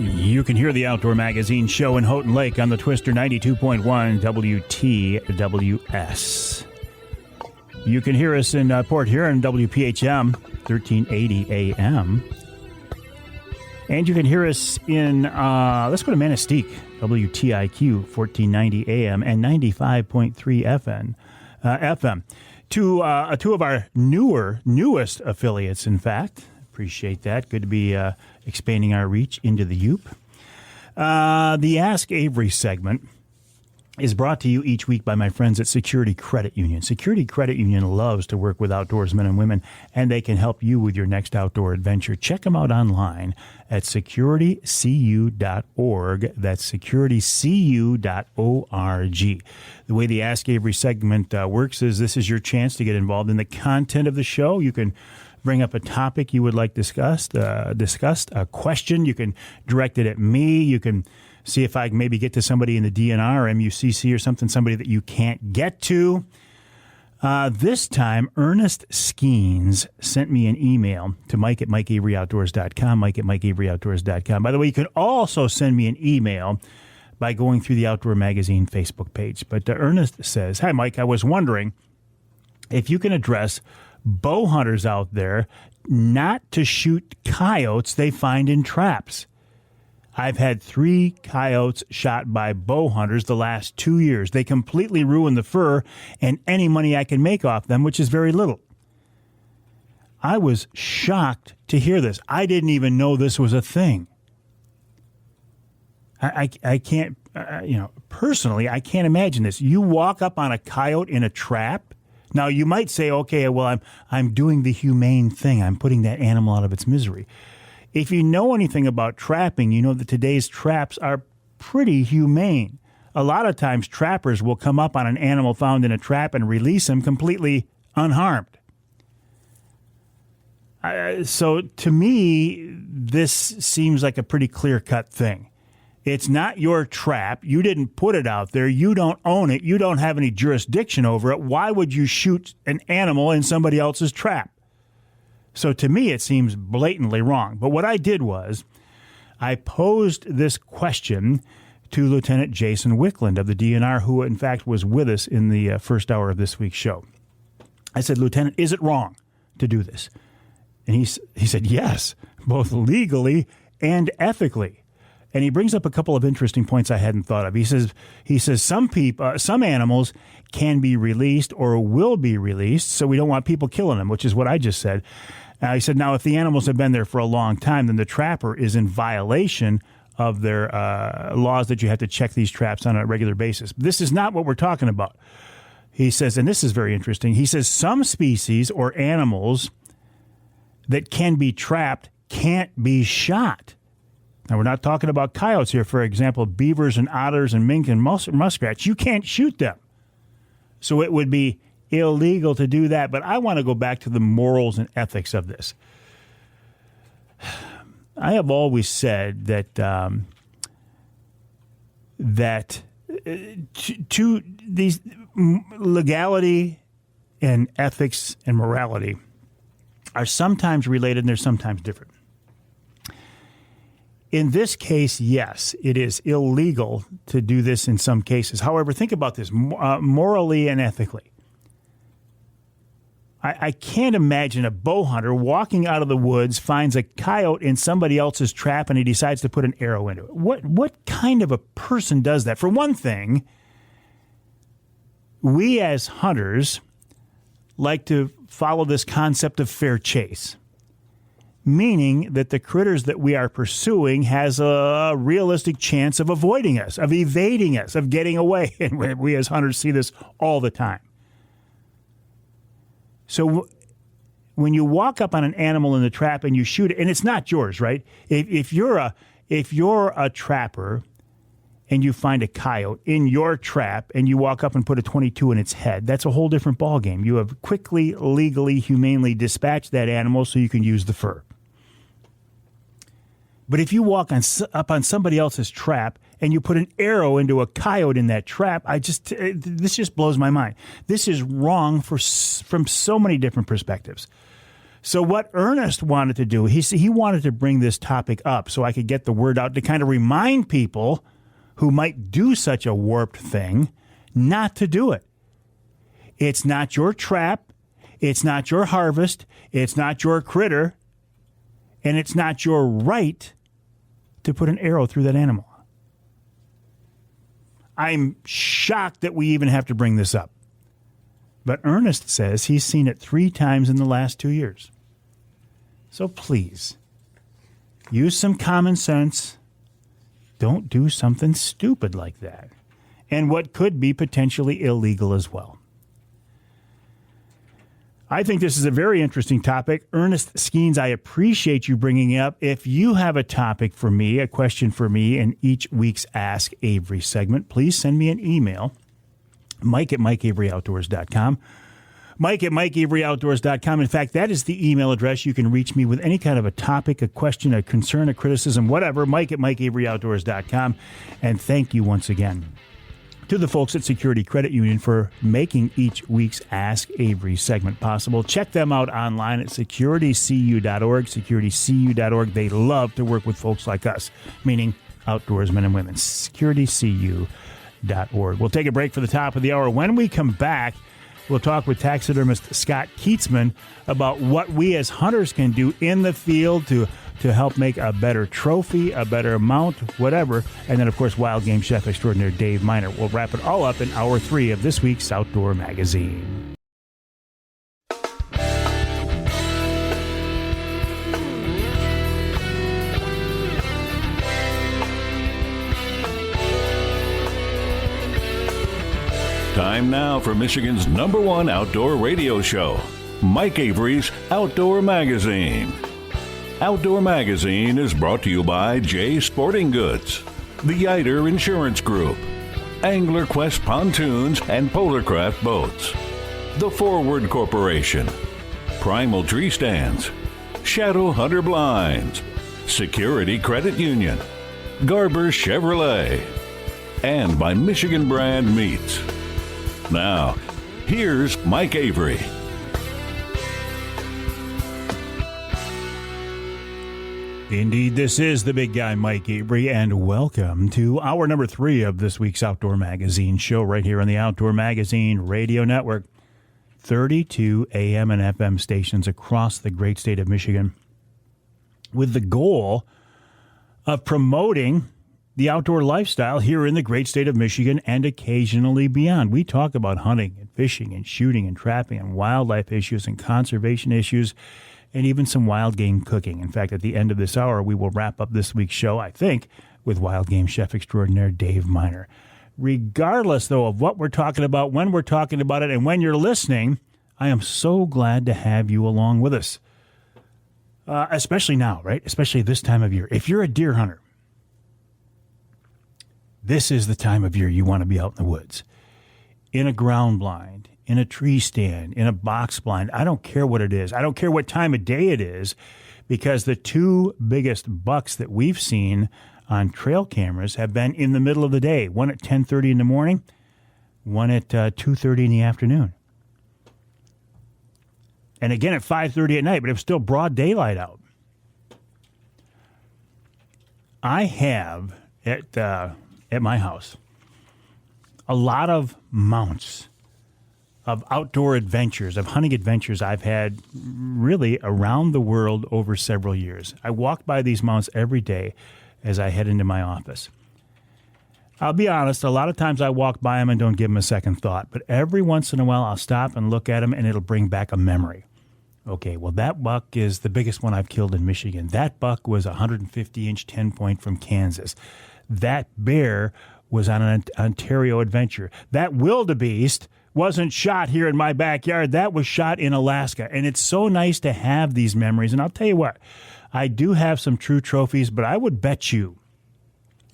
You can hear the Outdoor Magazine Show in Houghton Lake on the Twister 92.1 WTWS. You can hear us in Port Huron, WPHM 1380 AM. And you can hear us in, let's go to Manistee, WTIQ 1490 AM and 95.3 FM. Two of our newest affiliates, in fact. Appreciate that. Good to be expanding our reach into the Yoop. The Ask Avery segment is brought to you each week by my friends at Security Credit Union. Security Credit Union loves to work with outdoorsmen and women, and they can help you with your next outdoor adventure. Check them out online at securitycu.org. That's securitycu.org. The way the Ask Avery segment works is this is your chance to get involved in the content of the show. You can bring up a topic you would like discussed, a question. You can direct it at me. You can see if I can maybe get to somebody in the DNR or MUCC or something, somebody that you can't get to. This time, Ernest Skeens sent me an email to Mike at MikeAveryOutdoors.com, Mike at MikeAveryOutdoors.com. By the way, you can also send me an email by going through the Outdoor Magazine Facebook page. But Ernest says, "Hi, Mike. I was wondering if you can address bow hunters out there not to shoot coyotes they find in traps. I've had 3 coyotes shot by bow hunters the last 2 years. They completely ruin the fur and any money I can make off them, which is very little." I was shocked to hear this. I didn't even know this was a thing. I can't, personally, I can't imagine this. You walk up on a coyote in a trap. Now, you might say, okay, well, I'm doing the humane thing. I'm putting that animal out of its misery. If you know anything about trapping, you know that today's traps are pretty humane. A lot of times, trappers will come up on an animal found in a trap and release him completely unharmed. So, to me, this seems like a pretty clear-cut thing. It's not your trap. You didn't put it out there. You don't own it. You don't have any jurisdiction over it. Why would you shoot an animal in somebody else's trap? So to me, it seems blatantly wrong. But what I did was I posed this question to Lieutenant Jason Wicklund of the DNR, who in fact was with us in the first hour of this week's show. I said, "Lieutenant, is it wrong to do this?" And he said, "Yes, both legally and ethically." And he brings up a couple of interesting points I hadn't thought of. He says some animals can be released or will be released, so we don't want people killing them, which is what I just said. He said, now, if the animals have been there for a long time, then the trapper is in violation of their laws that you have to check these traps on a regular basis. This is not what we're talking about. He says, and this is very interesting, he says some species or animals that can be trapped can't be shot. Now, we're not talking about coyotes here. For example, beavers and otters and mink and muskrats, you can't shoot them. So it would be illegal to do that. But I want to go back to the morals and ethics of this. I have always said that to these legality and ethics and morality are sometimes related and they're sometimes different. In this case, yes, it is illegal to do this in some cases. However, think about this morally and ethically. I can't imagine a bow hunter walking out of the woods, finds a coyote in somebody else's trap, and he decides to put an arrow into it. What kind of a person does that? For one thing, we as hunters like to follow this concept of fair chase, meaning that the critters that we are pursuing has a realistic chance of avoiding us, of evading us, of getting away. And we as hunters see this all the time. So when you walk up on an animal in the trap and you shoot it, and it's not yours, right? If you're a trapper and you find a coyote in your trap and you walk up and put a .22 in its head, that's a whole different ballgame. You have quickly, legally, humanely dispatched that animal so you can use the fur. But if you walk up on somebody else's trap and you put an arrow into a coyote in that trap, this just blows my mind. This is wrong from so many different perspectives. So what Ernest wanted to do, he wanted to bring this topic up so I could get the word out to kind of remind people who might do such a warped thing not to do it. It's not your trap. It's not your harvest. It's not your critter. And it's not your right to put an arrow through that animal. I'm shocked that we even have to bring this up. But Ernest says he's seen it 3 times in the last 2 years. So please, use some common sense. Don't do something stupid like that. And what could be potentially illegal as well. I think this is a very interesting topic. Ernest Skeens, I appreciate you bringing it up. If you have a topic for me, a question for me in each week's Ask Avery segment, please send me an email, mike@mikeaveryoutdoors.com. mike@mikeaveryoutdoors.com. In fact, that is the email address. You can reach me with any kind of a topic, a question, a concern, a criticism, whatever, mike@mikeaveryoutdoors.com. And thank you once again to the folks at Security Credit Union for making each week's Ask Avery segment possible. Check them out online at securitycu.org, securitycu.org. They love to work with folks like us, meaning outdoorsmen and women. securitycu.org. We'll take a break for the top of the hour. When we come back, we'll talk with taxidermist Scott Keitzman about what we as hunters can do in the field to help make a better trophy, a better mount, whatever. And then, of course, wild game chef extraordinaire Dave Minar. We'll wrap it all up in hour 3 of this week's Outdoor Magazine. Time now for Michigan's #1 outdoor radio show, Mike Avery's Outdoor Magazine. Outdoor Magazine is brought to you by J Sporting Goods, the Yiter Insurance Group, Angler Quest Pontoons and Polarcraft Boats, The Forward Corporation, Primal Tree Stands, Shadow Hunter Blinds, Security Credit Union, Garber Chevrolet, and by Michigan Brand Meats. Now, here's Mike Avery. Indeed, this is the big guy, Mike Avery, and welcome to hour number 3 of this week's Outdoor Magazine show right here on the Outdoor Magazine Radio Network. 32 AM and FM stations across the great state of Michigan with the goal of promoting the outdoor lifestyle here in the great state of Michigan and occasionally beyond. We talk about hunting and fishing and shooting and trapping and wildlife issues and conservation issues and even some wild game cooking. In fact, at the end of this hour, we will wrap up this week's show, I think, with wild game chef extraordinaire Dave Minar. Regardless, though, of what we're talking about, when we're talking about it, and when you're listening, I am so glad to have you along with us. Especially now, right? Especially this time of year. If you're a deer hunter, this is the time of year you want to be out in the woods. In a ground blind, in a tree stand, in a box blind. I don't care what it is. I don't care what time of day it is, because the two biggest bucks that we've seen on trail cameras have been in the middle of the day. One at 10:30 in the morning, one at 2:30 in the afternoon. And again at 5:30 at night, but it was still broad daylight out. I have at my house a lot of mounts of outdoor adventures, of hunting adventures I've had really around the world over several years. I walk by these mounts every day as I head into my office. I'll be honest, a lot of times I walk by them and don't give them a second thought, but every once in a while I'll stop and look at them and it'll bring back a memory. Okay, well, that buck is the biggest one I've killed in Michigan. That buck was a 150-inch 10-point from Kansas. That bear was on an Ontario adventure. That wildebeest wasn't shot here in my backyard. That was shot in Alaska. And it's so nice to have these memories. And I'll tell you what, I do have some true trophies, but I would bet you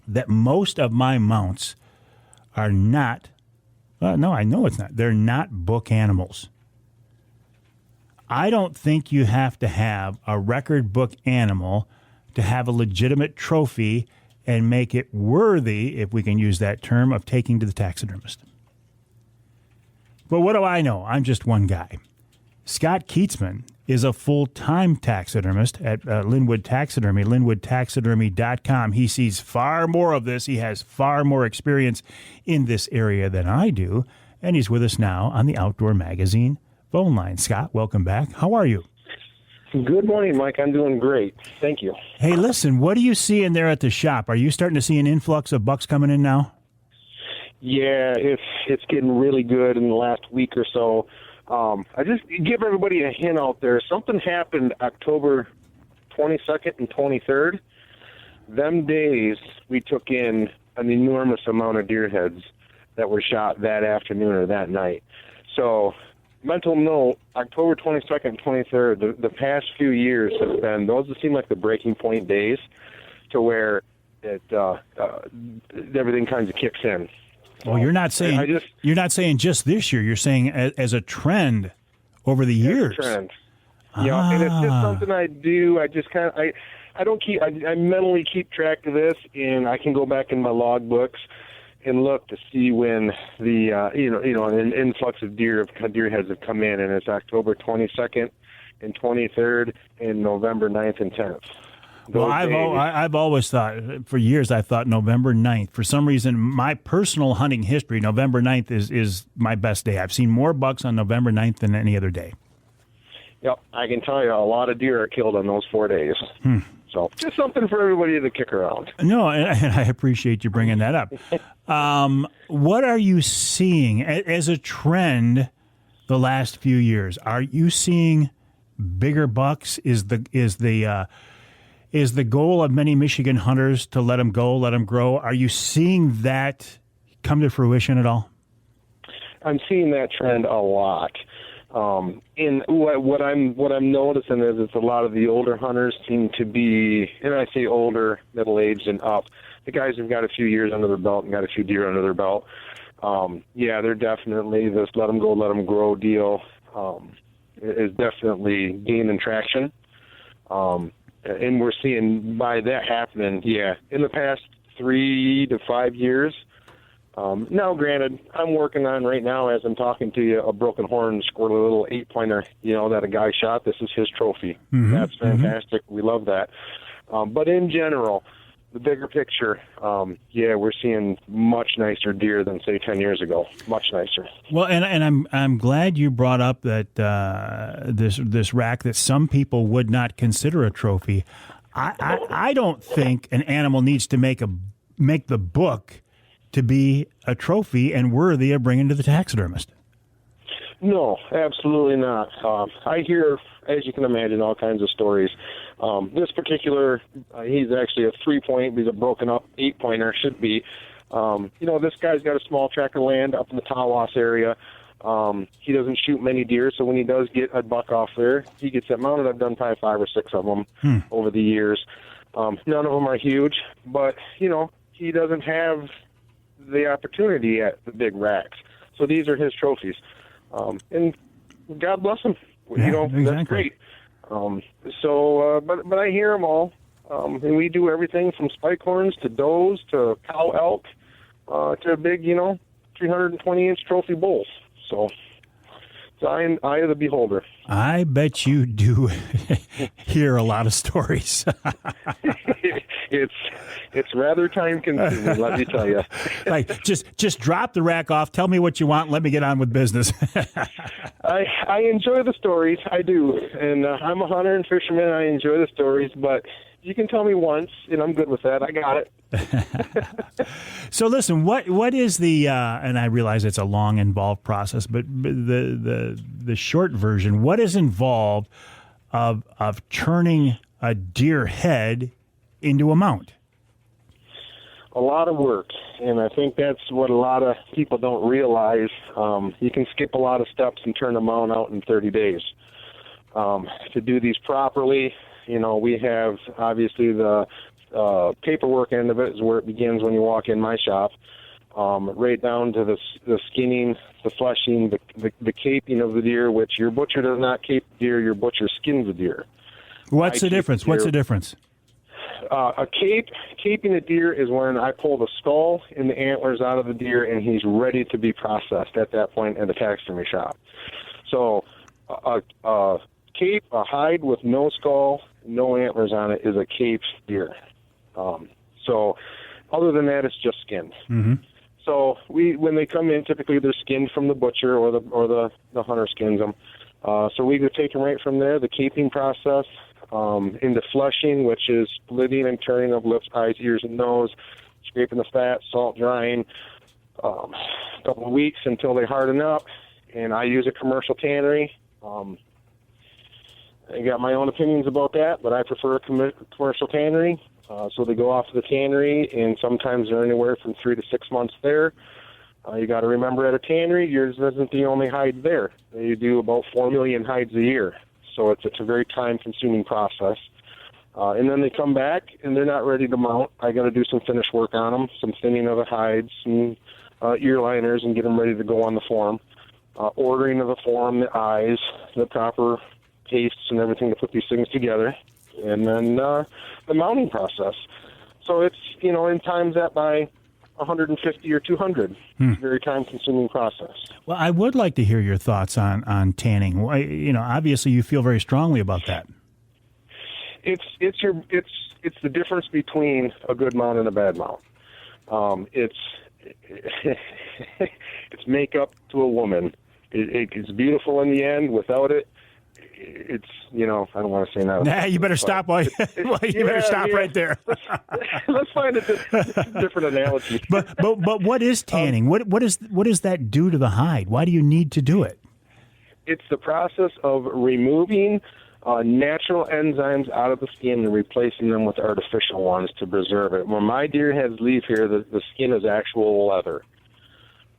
that most of my mounts are not, no, I know it's not. They're not book animals. I don't think you have to have a record book animal to have a legitimate trophy and make it worthy, if we can use that term, of taking to the taxidermist. But what do I know? I'm just one guy. Scott Keitzman is a full-time taxidermist at Linwood Taxidermy, linwoodtaxidermy.com. He sees far more of this. He has far more experience in this area than I do, and he's with us now on the Outdoor Magazine phone line. Scott, welcome back. How are you? Good morning, Mike. I'm doing great. Thank you. Hey, listen, what do you see in there at the shop? Are you starting to see an influx of bucks coming in now? Yeah, it's getting really good in the last week or so. I just give everybody a hint out there. Something happened October 22nd and 23rd. Them days, we took in an enormous amount of deer heads that were shot that afternoon or that night. So, mental note, October 22nd and 23rd, the past few years have been, those seem like the breaking point days to where everything kind of kicks in. Well, you're not saying just this year. You're saying as a trend over the years. As a trend. Yeah, and it's just something I do. I just kind of I mentally keep track of this, and I can go back in my log books and look to see when the an influx of deer heads have come in, and it's October 22nd and 23rd and November 9th and 10th. Well, I've always thought, for years, I thought November 9th. For some reason, my personal hunting history, November 9th is my best day. I've seen more bucks on November 9th than any other day. Yep, I can tell you a lot of deer are killed on those 4 days. So just something for everybody to kick around. No, and I appreciate you bringing that up. What are you seeing as a trend the last few years? Are you seeing bigger bucks? Is the goal of many Michigan hunters to let them go, let them grow? Are you seeing that come to fruition at all? I'm seeing that trend a lot. And what I'm noticing is it's a lot of the older hunters seem to be, and I say older, middle-aged and up. The guys who've got a few years under their belt and got a few deer under their belt. They're definitely this let them go, let them grow deal is definitely gaining traction. And we're seeing by that happening, in the past 3 to 5 years. Now, granted, I'm working on right now as I'm talking to you a broken horn scored a little 8-pointer, that a guy shot. This is his trophy. Mm-hmm. That's fantastic. Mm-hmm. We love that. But in general, the bigger picture, we're seeing much nicer deer than, say, 10 years ago. Much nicer. Well, and I'm glad you brought up that this rack that some people would not consider a trophy. I don't think an animal needs to make the book to be a trophy and worthy of bringing to the taxidermist. No, absolutely not. I hear, as you can imagine, all kinds of stories. This particular, he's actually a 3-point. He's a broken up 8-pointer, should be. This guy's got a small tract of land up in the Tawas area. He doesn't shoot many deer, so when he does get a buck off there, he gets that mounted. I've done probably 5 or 6 of them over the years. None of them are huge, but, he doesn't have the opportunity at the big racks. So these are his trophies. And God bless him. Exactly. That's great. But I hear them all. And we do everything from spike horns to does to cow elk to big, 320-inch trophy bulls. So it's eye of the beholder. I bet you do hear a lot of stories. It's rather time consuming, let me tell you. Like just drop the rack off. Tell me what you want. Let me get on with business. I enjoy the stories. I do, and I'm a hunter and fisherman. I enjoy the stories, but you can tell me once, and I'm good with that. I got it. So listen, what is the? And I realize it's a long, involved process, but the short version. What is involved of turning a deer head into a mount? A lot of work, and I think that's what a lot of people don't realize. You can skip a lot of steps and turn a mount out in 30 days. To do these properly, we have obviously the paperwork end of it is where it begins when you walk in my shop, right down to the skinning, the fleshing, the caping of the deer, which your butcher does not cape the deer, your butcher skins the deer. What's the difference? What's the difference? Caping a deer is when I pull the skull and the antlers out of the deer and he's ready to be processed at that point in the taxidermy shop. So a hide with no skull, no antlers on it is a caped deer. So other than that, it's just skinned. Mm-hmm. So when they come in, typically they're skinned from the butcher or the hunter skins them. So we could take them right from there, the caping process, into fleshing, which is splitting and turning of lips, eyes, ears, and nose, scraping the fat, salt drying, a couple of weeks until they harden up. And I use a commercial tannery. I got my own opinions about that, but I prefer a commercial tannery. So they go off to the tannery, and sometimes they're anywhere from 3 to 6 months there. You got to remember, at a tannery, yours isn't the only hide there. They do about 4 million hides a year. So it's a very time-consuming process. And then they come back, and they're not ready to mount. I got to do some finish work on them, some thinning of the hides, some ear liners, and get them ready to go on the form. Ordering of the form, the eyes, the proper pastes, and everything to put these things together. And then the mounting process. So it's, in times that by 150 or 200. It's a very time-consuming process. Well, I would like to hear your thoughts on tanning. Obviously you feel very strongly about that. It's the difference between a good mount and a bad mount. It's makeup to a woman. It's beautiful in the end. Without it, it's, I don't want to say that. Nah, you better stop. You better stop right there. Let's find a different analogy. But what is tanning? What does that do to the hide? Why do you need to do it? It's the process of removing natural enzymes out of the skin and replacing them with artificial ones to preserve it. When my deer heads leave here, the skin is actual leather.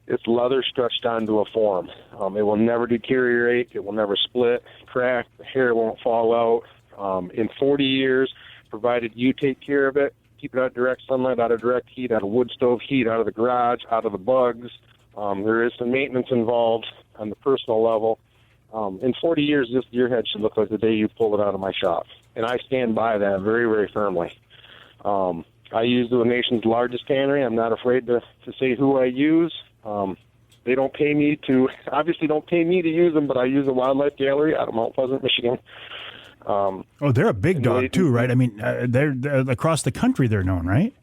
It's leather stretched onto a form. It will never deteriorate. It will never split, crack. The hair won't fall out. In 40 years, provided you take care of it, keep it out of direct sunlight, out of direct heat, out of wood stove heat, out of the garage, out of the bugs. There is some maintenance involved on the personal level. In 40 years, this deer head should look like the day you pulled it out of my shop. And I stand by that very, very firmly. I use the nation's largest tannery. I'm not afraid to say who I use. They don't pay me to use them, but I use a wildlife gallery out of Mount Pleasant, Michigan. They're a big dog too, right? I mean, they're across the country. They're known, right?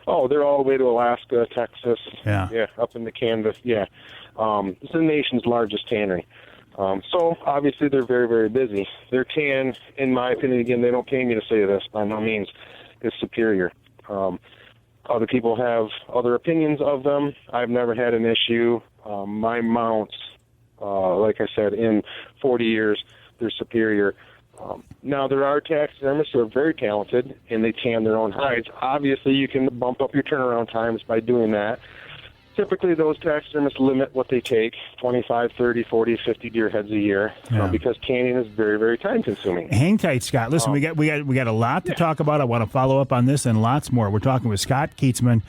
Oh, they're all the way to Alaska, Texas. Yeah, up into Canada. Yeah, it's the nation's largest tannery. So obviously they're very, very busy. Their tan, in my opinion, again, they don't pay me to say this by no means, is superior. Other people have other opinions of them. I've never had an issue. My mounts Like I said, in 40 years, they're superior. Now, there are taxidermists who are very talented, and they tan their own hides. Obviously, you can bump up your turnaround times by doing that. Typically, those taxidermists limit what they take, 25, 30, 40, 50 deer heads a year, because tanning is very, very time-consuming. Hang tight, Scott. Listen, we got a lot to talk about. I want to follow up on this and lots more. We're talking with Scott Keitzman,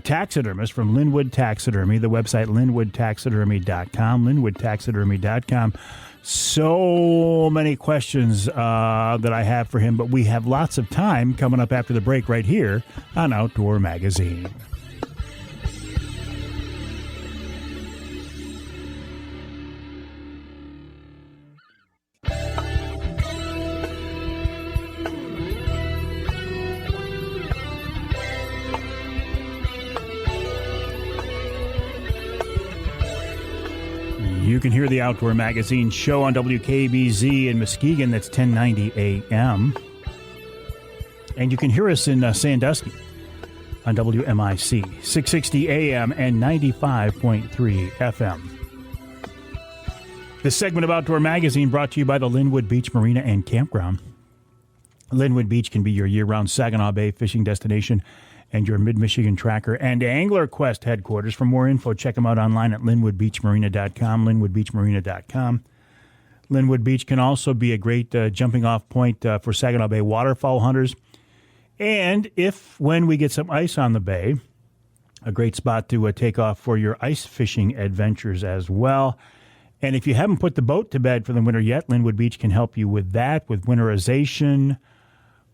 taxidermist from Linwood Taxidermy, the website linwoodtaxidermy.com, linwoodtaxidermy.com. So many questions that I have for him, but we have lots of time coming up after the break right here on Outdoor Magazine. You can hear the Outdoor Magazine show on WKBZ in Muskegon. That's 1090 AM. And you can hear us in Sandusky on WMIC, 660 AM and 95.3 FM. This segment of Outdoor Magazine brought to you by the Linwood Beach Marina and Campground. Linwood Beach can be your year-round Saginaw Bay fishing destination and your Mid-Michigan Tracker and Angler Quest headquarters. For more info, check them out online at linwoodbeachmarina.com, linwoodbeachmarina.com. Linwood Beach can also be a great jumping-off point for Saginaw Bay waterfowl hunters. And when we get some ice on the bay, a great spot to take off for your ice fishing adventures as well. And if you haven't put the boat to bed for the winter yet, Linwood Beach can help you with that, with winterization,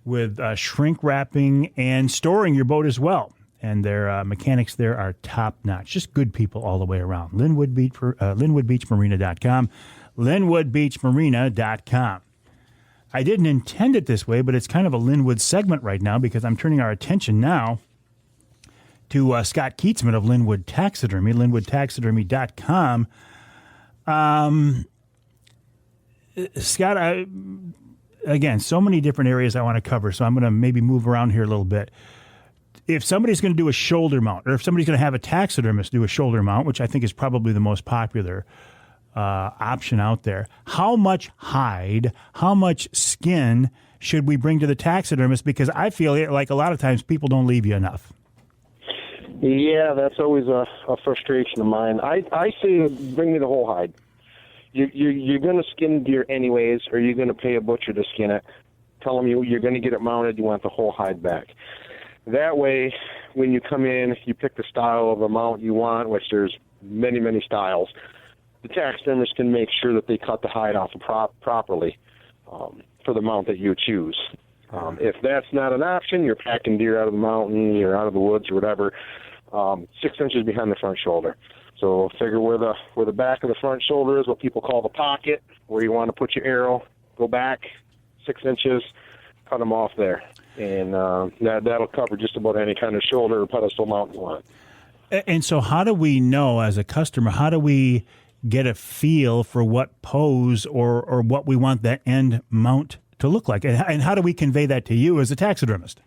with shrink wrapping, and storing your boat as well. And their mechanics there are top-notch. Just good people all the way around. LinwoodBeachMarina.com. LinwoodBeachMarina.com. I didn't intend it this way, but it's kind of a Linwood segment right now because I'm turning our attention now to Scott Keitzman of Linwood Taxidermy, LinwoodTaxidermy.com. Scott, again, so many different areas I want to cover, so I'm going to maybe move around here a little bit. If somebody's going to do a shoulder mount, or if somebody's going to have a taxidermist do a shoulder mount, which I think is probably the most popular option out there, how much hide, how much skin should we bring to the taxidermist? Because I feel like a lot of times people don't leave you enough. Yeah, that's always a frustration of mine. I say bring me the whole hide. You're going to skin deer anyways, or you're going to pay a butcher to skin it. Tell them you're going to get it mounted, you want the whole hide back. That way, when you come in, you pick the style of a mount you want, which there's many, many styles. The taxidermist can make sure that they cut the hide off properly for the mount that you choose. If that's not an option, you're packing deer out of the mountain, you're out of the woods or whatever, 6 inches behind the front shoulder. So figure where the back of the front shoulder is, what people call the pocket, where you want to put your arrow, go back 6 inches, cut them off there. And that'll cover just about any kind of shoulder or pedestal mount you want. And so how do we know as a customer, how do we get a feel for what pose or what we want that end mount to look like? And how do we convey that to you as a taxidermist?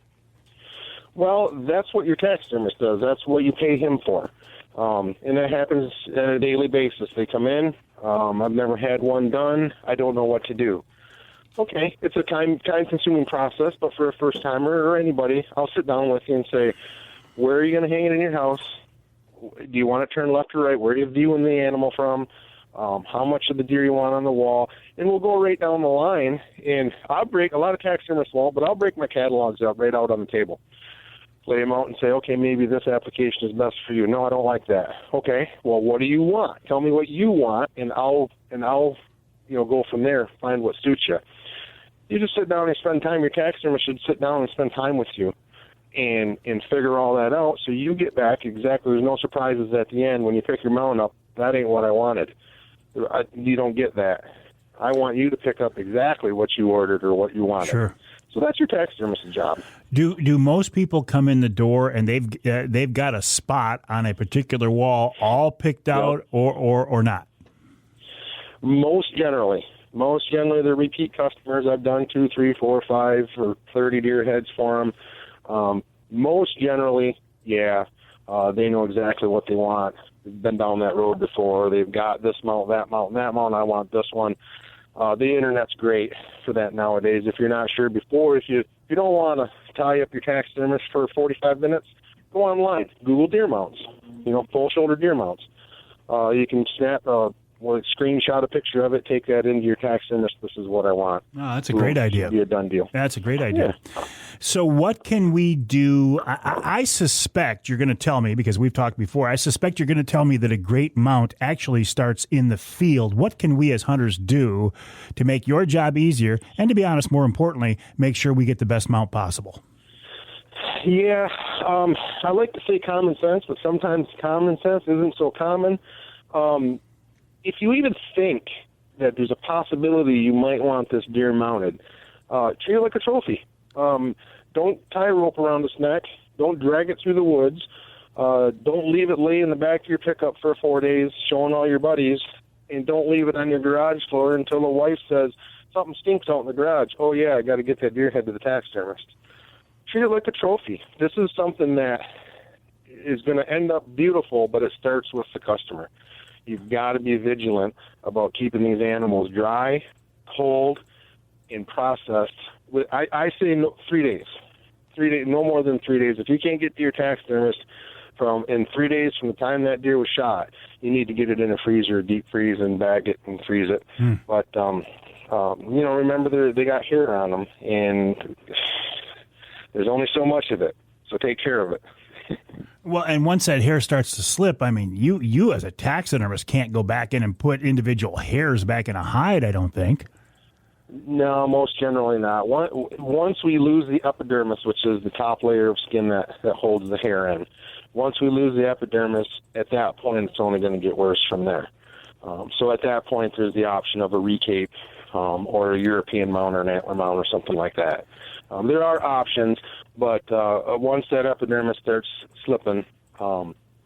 Well, that's what your taxidermist does. That's what you pay him for. And that happens on a daily basis. They come in. I've never had one done. I don't know what to do. Okay, it's a time-consuming process, but for a first-timer or anybody, I'll sit down with you and say, where are you going to hang it in your house? Do you want to turn left or right? Where are you viewing the animal from? How much of the deer you want on the wall? And we'll go right down the line, and I'll break, a lot of taxidermists won't, but I'll break my catalogs out right out on the table. Lay them out and say, okay, maybe this application is best for you. No, I don't like that. Okay, well, what do you want? Tell me what you want, and I'll go from there, find what suits you. You just sit down and spend time. Your taxidermist should sit down and spend time with you and figure all that out so you get back exactly. There's no surprises at the end when you pick your mount up. That ain't what I wanted. You don't get that. I want you to pick up exactly what you ordered or what you wanted. Sure. So that's your taxidermist's job. Do most people come in the door and they've got a spot on a particular wall all picked out or not? Most generally, they're repeat customers. I've done 2, 3, 4, 5, or 30 deer heads for them. Most generally, they know exactly what they want. been down that road before. They've got this mount, that mount, and that mount. I want this one. The internet's great for that nowadays. If you're not sure before, if you don't want to tie up your taxidermist for 45 minutes, go online, Google deer mounts, full shoulder deer mounts. You can screenshot a picture of it, take that into your taxidermist. This is what I want. Oh, that's a great idea. Be a done deal. That's a great idea. Yeah. So what can we do? I suspect you're going to tell me, because we've talked before, I suspect you're going to tell me that a great mount actually starts in the field. What can we as hunters do to make your job easier and, to be honest, more importantly, make sure we get the best mount possible? Yeah, I like to say common sense, but sometimes common sense isn't so common. If you even think that there's a possibility you might want this deer mounted, treat it like a trophy. Don't tie a rope around its neck. Don't drag it through the woods. Don't leave it lay in the back of your pickup for 4 days showing all your buddies. And don't leave it on your garage floor until the wife says, something stinks out in the garage. Oh, yeah, I got to get that deer head to the taxidermist. Treat it like a trophy. This is something that is going to end up beautiful, but it starts with the customer. You've got to be vigilant about keeping these animals dry, cold, and processed. I say 3 days. 3 days, no more than 3 days. If you can't get to your taxidermist in 3 days from the time that deer was shot, you need to get it in a freezer, deep freeze, and bag it and freeze it. But remember they got hair on them, and there's only so much of it. So take care of it. Well, and once that hair starts to slip, I mean, you as a taxidermist can't go back in and put individual hairs back in a hide, I don't think. No, most generally not. Once we lose the epidermis, which is the top layer of skin that holds the hair in, once we lose the epidermis, at that point it's only going to get worse from there. So at that point there's the option of a recape or a European mount or an antler mount or something like that. There are options, but once that epidermis starts slipping,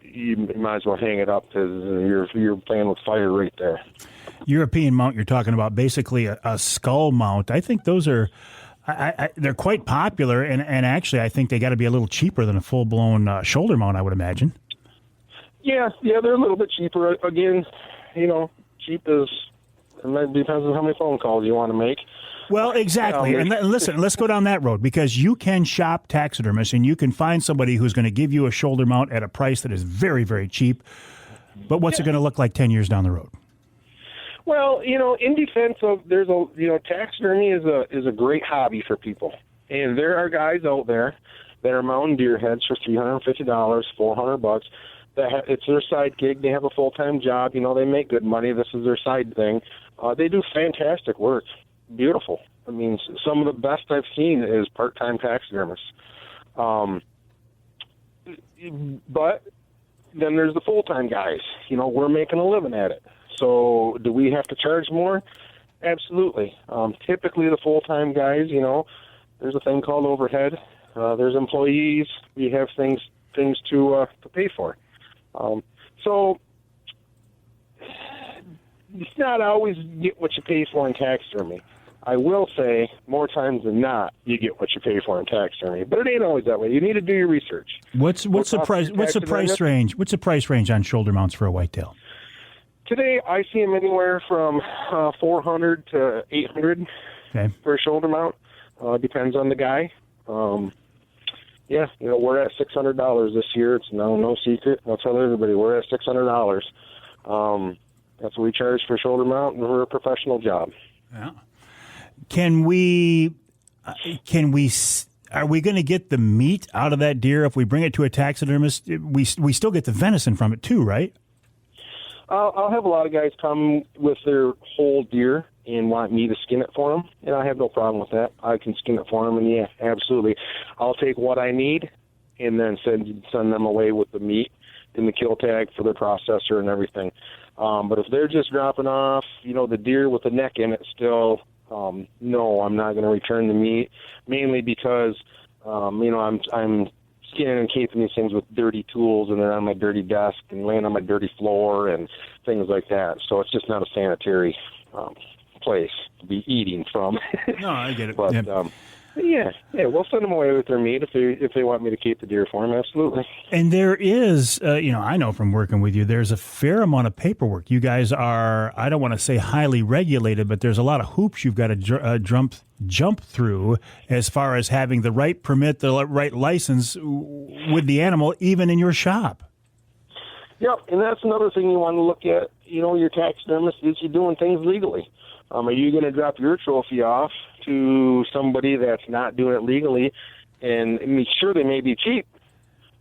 you might as well hang it up because you're playing with fire right there. European mount, you're talking about basically a skull mount. I think those are they're quite popular, and actually I think they got to be a little cheaper than a full-blown shoulder mount, I would imagine. Yeah, they're a little bit cheaper. Again, cheap is, it depends on how many phone calls you want to make. Well, exactly. And listen, let's go down that road, because you can shop taxidermists and you can find somebody who's going to give you a shoulder mount at a price that is very, very cheap. But what's it going to look like 10 years down the road? Well, in defense of taxidermy is a great hobby for people. And there are guys out there that are mounting deer heads for $350, $400. It's their side gig. They have a full-time job. They make good money. This is their side thing. They do fantastic work. Beautiful. I mean, some of the best I've seen is part-time taxidermists. But then there's the full-time guys. We're making a living at it. So do we have to charge more? Absolutely. Typically the full-time guys, there's a thing called overhead. There's employees. We have things to pay for. So it's not always get what you pay for in taxidermy. I will say, more times than not, you get what you pay for in taxidermy. But it ain't always that way. You need to do your research. What's the price? What's the price range? What's the price range on shoulder mounts for a whitetail? Today, I see them anywhere from $400 to $800 for a shoulder mount. Depends on the guy. We're at $600 this year. It's no secret. I'll tell everybody we're at $600. That's what we charge for a shoulder mount, and we're a professional job. Yeah. Are we going to get the meat out of that deer if we bring it to a taxidermist? We still get the venison from it too, right? I'll have a lot of guys come with their whole deer and want me to skin it for them, and I have no problem with that. I can skin it for them, and yeah, absolutely. I'll take what I need and then send them away with the meat and the kill tag for their processor and everything. But if they're just dropping off, the deer with the neck in it still, no, I'm not going to return the meat, mainly because, I'm skinning and caping these things with dirty tools, and they're on my dirty desk and laying on my dirty floor and things like that. So it's just not a sanitary place to be eating from. No, I get it. But, yeah. Yeah, we'll send them away with their meat if they want me to keep the deer for them. Absolutely. And there is, I know from working with you, there's a fair amount of paperwork. You guys are, I don't want to say highly regulated, but there's a lot of hoops you've got to jump through as far as having the right permit, the right license with the animal, even in your shop. Yep, and that's another thing you want to look at. Your taxidermist, is you doing things legally? Are you going to drop your trophy off to somebody that's not doing it legally? And sure, they may be cheap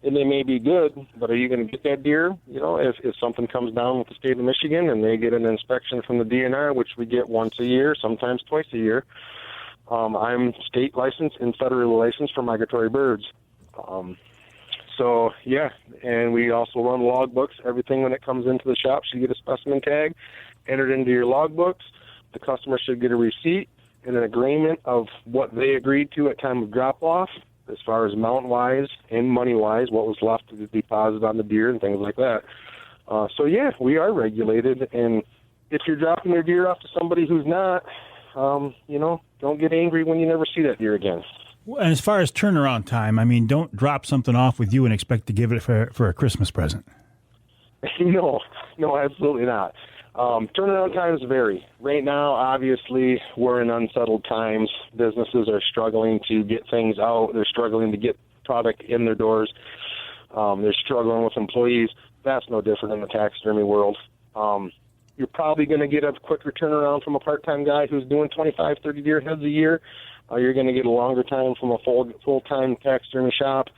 and they may be good, but are you going to get that deer? If something comes down with the state of Michigan and they get an inspection from the DNR, which we get once a year, sometimes twice a year, I'm state licensed and federally licensed for migratory birds. So, yeah, and we also run logbooks. Everything when it comes into the shop should get a specimen tag entered into your logbooks. The customer should get a receipt and an agreement of what they agreed to at time of drop-off, as far as amount-wise and money-wise, what was left to deposit on the deer and things like that. So, yeah, we are regulated. And if you're dropping your deer off to somebody who's not, don't get angry when you never see that deer again. And as far as turnaround time, don't drop something off with you and expect to give it for a Christmas present. No, absolutely not. Turnaround times vary. Right now, obviously, we're in unsettled times. Businesses are struggling to get things out. They're struggling to get product in their doors. They're struggling with employees. That's no different in the taxidermy world. You're probably going to get a quicker turnaround from a part-time guy who's doing 25, 30 deer heads a year. You're going to get a longer time from a full-time taxidermy shop,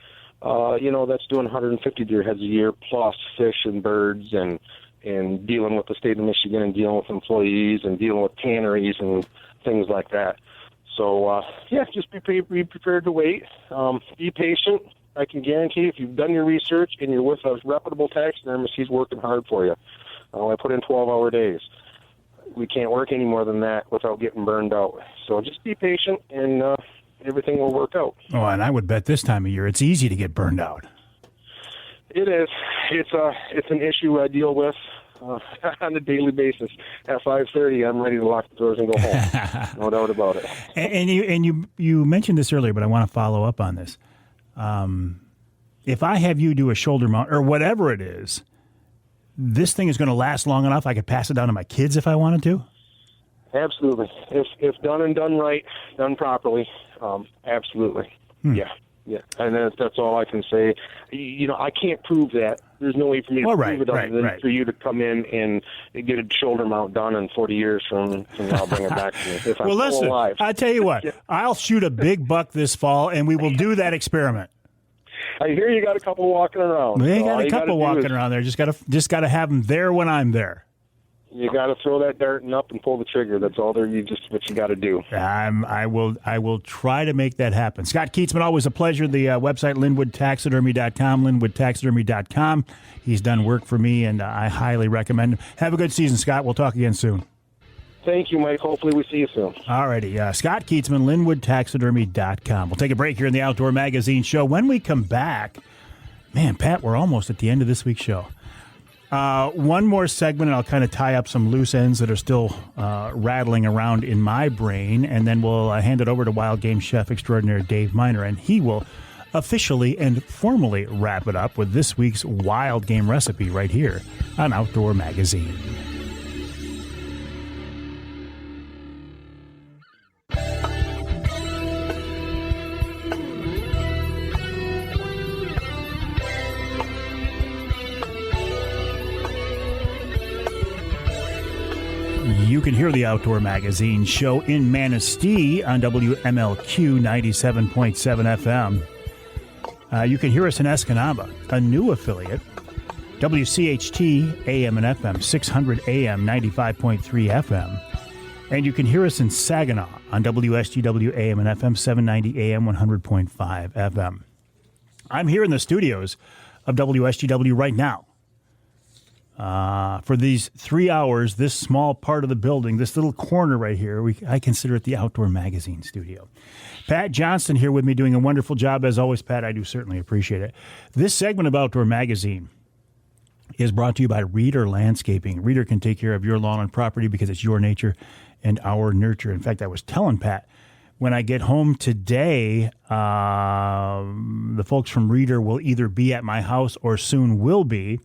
that's doing 150 deer heads a year, plus fish and birds and dealing with the state of Michigan and dealing with employees and dealing with tanneries and things like that. So, just be prepared to wait. Be patient. I can guarantee if you've done your research and you're with a reputable taxidermist, he's working hard for you. I put in 12-hour days. We can't work any more than that without getting burned out. So just be patient, and everything will work out. Oh, and I would bet this time of year it's easy to get burned out. It is. It's an issue I deal with on a daily basis. At 5:30, I'm ready to lock the doors and go home. No doubt about it. And you mentioned this earlier, but I want to follow up on this. If I have you do a shoulder mount or whatever it is, this thing is going to last long enough I could pass it down to my kids if I wanted to? Absolutely. If done and done right, done properly, absolutely. Yeah. And that's all I can say. I can't prove that. There's no way for me to prove it other than for you to come in and get a shoulder mount done in 40 years from now, bring it back to me. If I'm listen, alive. I tell you what, I'll shoot a big buck this fall, and we will do that experiment. I hear you got a couple walking around. We got a couple walking around there. Just got to have them there when I'm there. You got to throw that dart and up and pull the trigger. That's all what you got to do. I will try to make that happen. Scott Keatsman, always a pleasure. The website, LinwoodTaxidermy.com, LinwoodTaxidermy.com. He's done work for me, and I highly recommend him. Have a good season, Scott. We'll talk again soon. Thank you, Mike. Hopefully we see you soon. All righty. Scott Keitzman, LinwoodTaxidermy.com. We'll take a break here in the Outdoor Magazine show. When we come back, man, Pat, we're almost at the end of this week's show. One more segment, and I'll kind of tie up some loose ends that are still rattling around in my brain, and then we'll hand it over to Wild Game Chef Extraordinaire Dave Minar, and he will officially and formally wrap it up with this week's wild game recipe right here on Outdoor Magazine. You can hear the Outdoor Magazine show in Manistee on WMLQ 97.7 FM. You can hear us in Escanaba, a new affiliate, WCHT AM and FM, 600 AM, 95.3 FM. And you can hear us in Saginaw on WSGW AM and FM, 790 AM, 100.5 FM. I'm here in the studios of WSGW right now. For these 3 hours, this small part of the building, this little corner right here, I consider it the Outdoor Magazine studio. Pat Johnston here with me doing a wonderful job. As always, Pat, I do certainly appreciate it. This segment of Outdoor Magazine is brought to you by Reader Landscaping. Reader can take care of your lawn and property because it's your nature and our nurture. In fact, I was telling Pat, when I get home today, the folks from Reader will either be at my house or soon will be,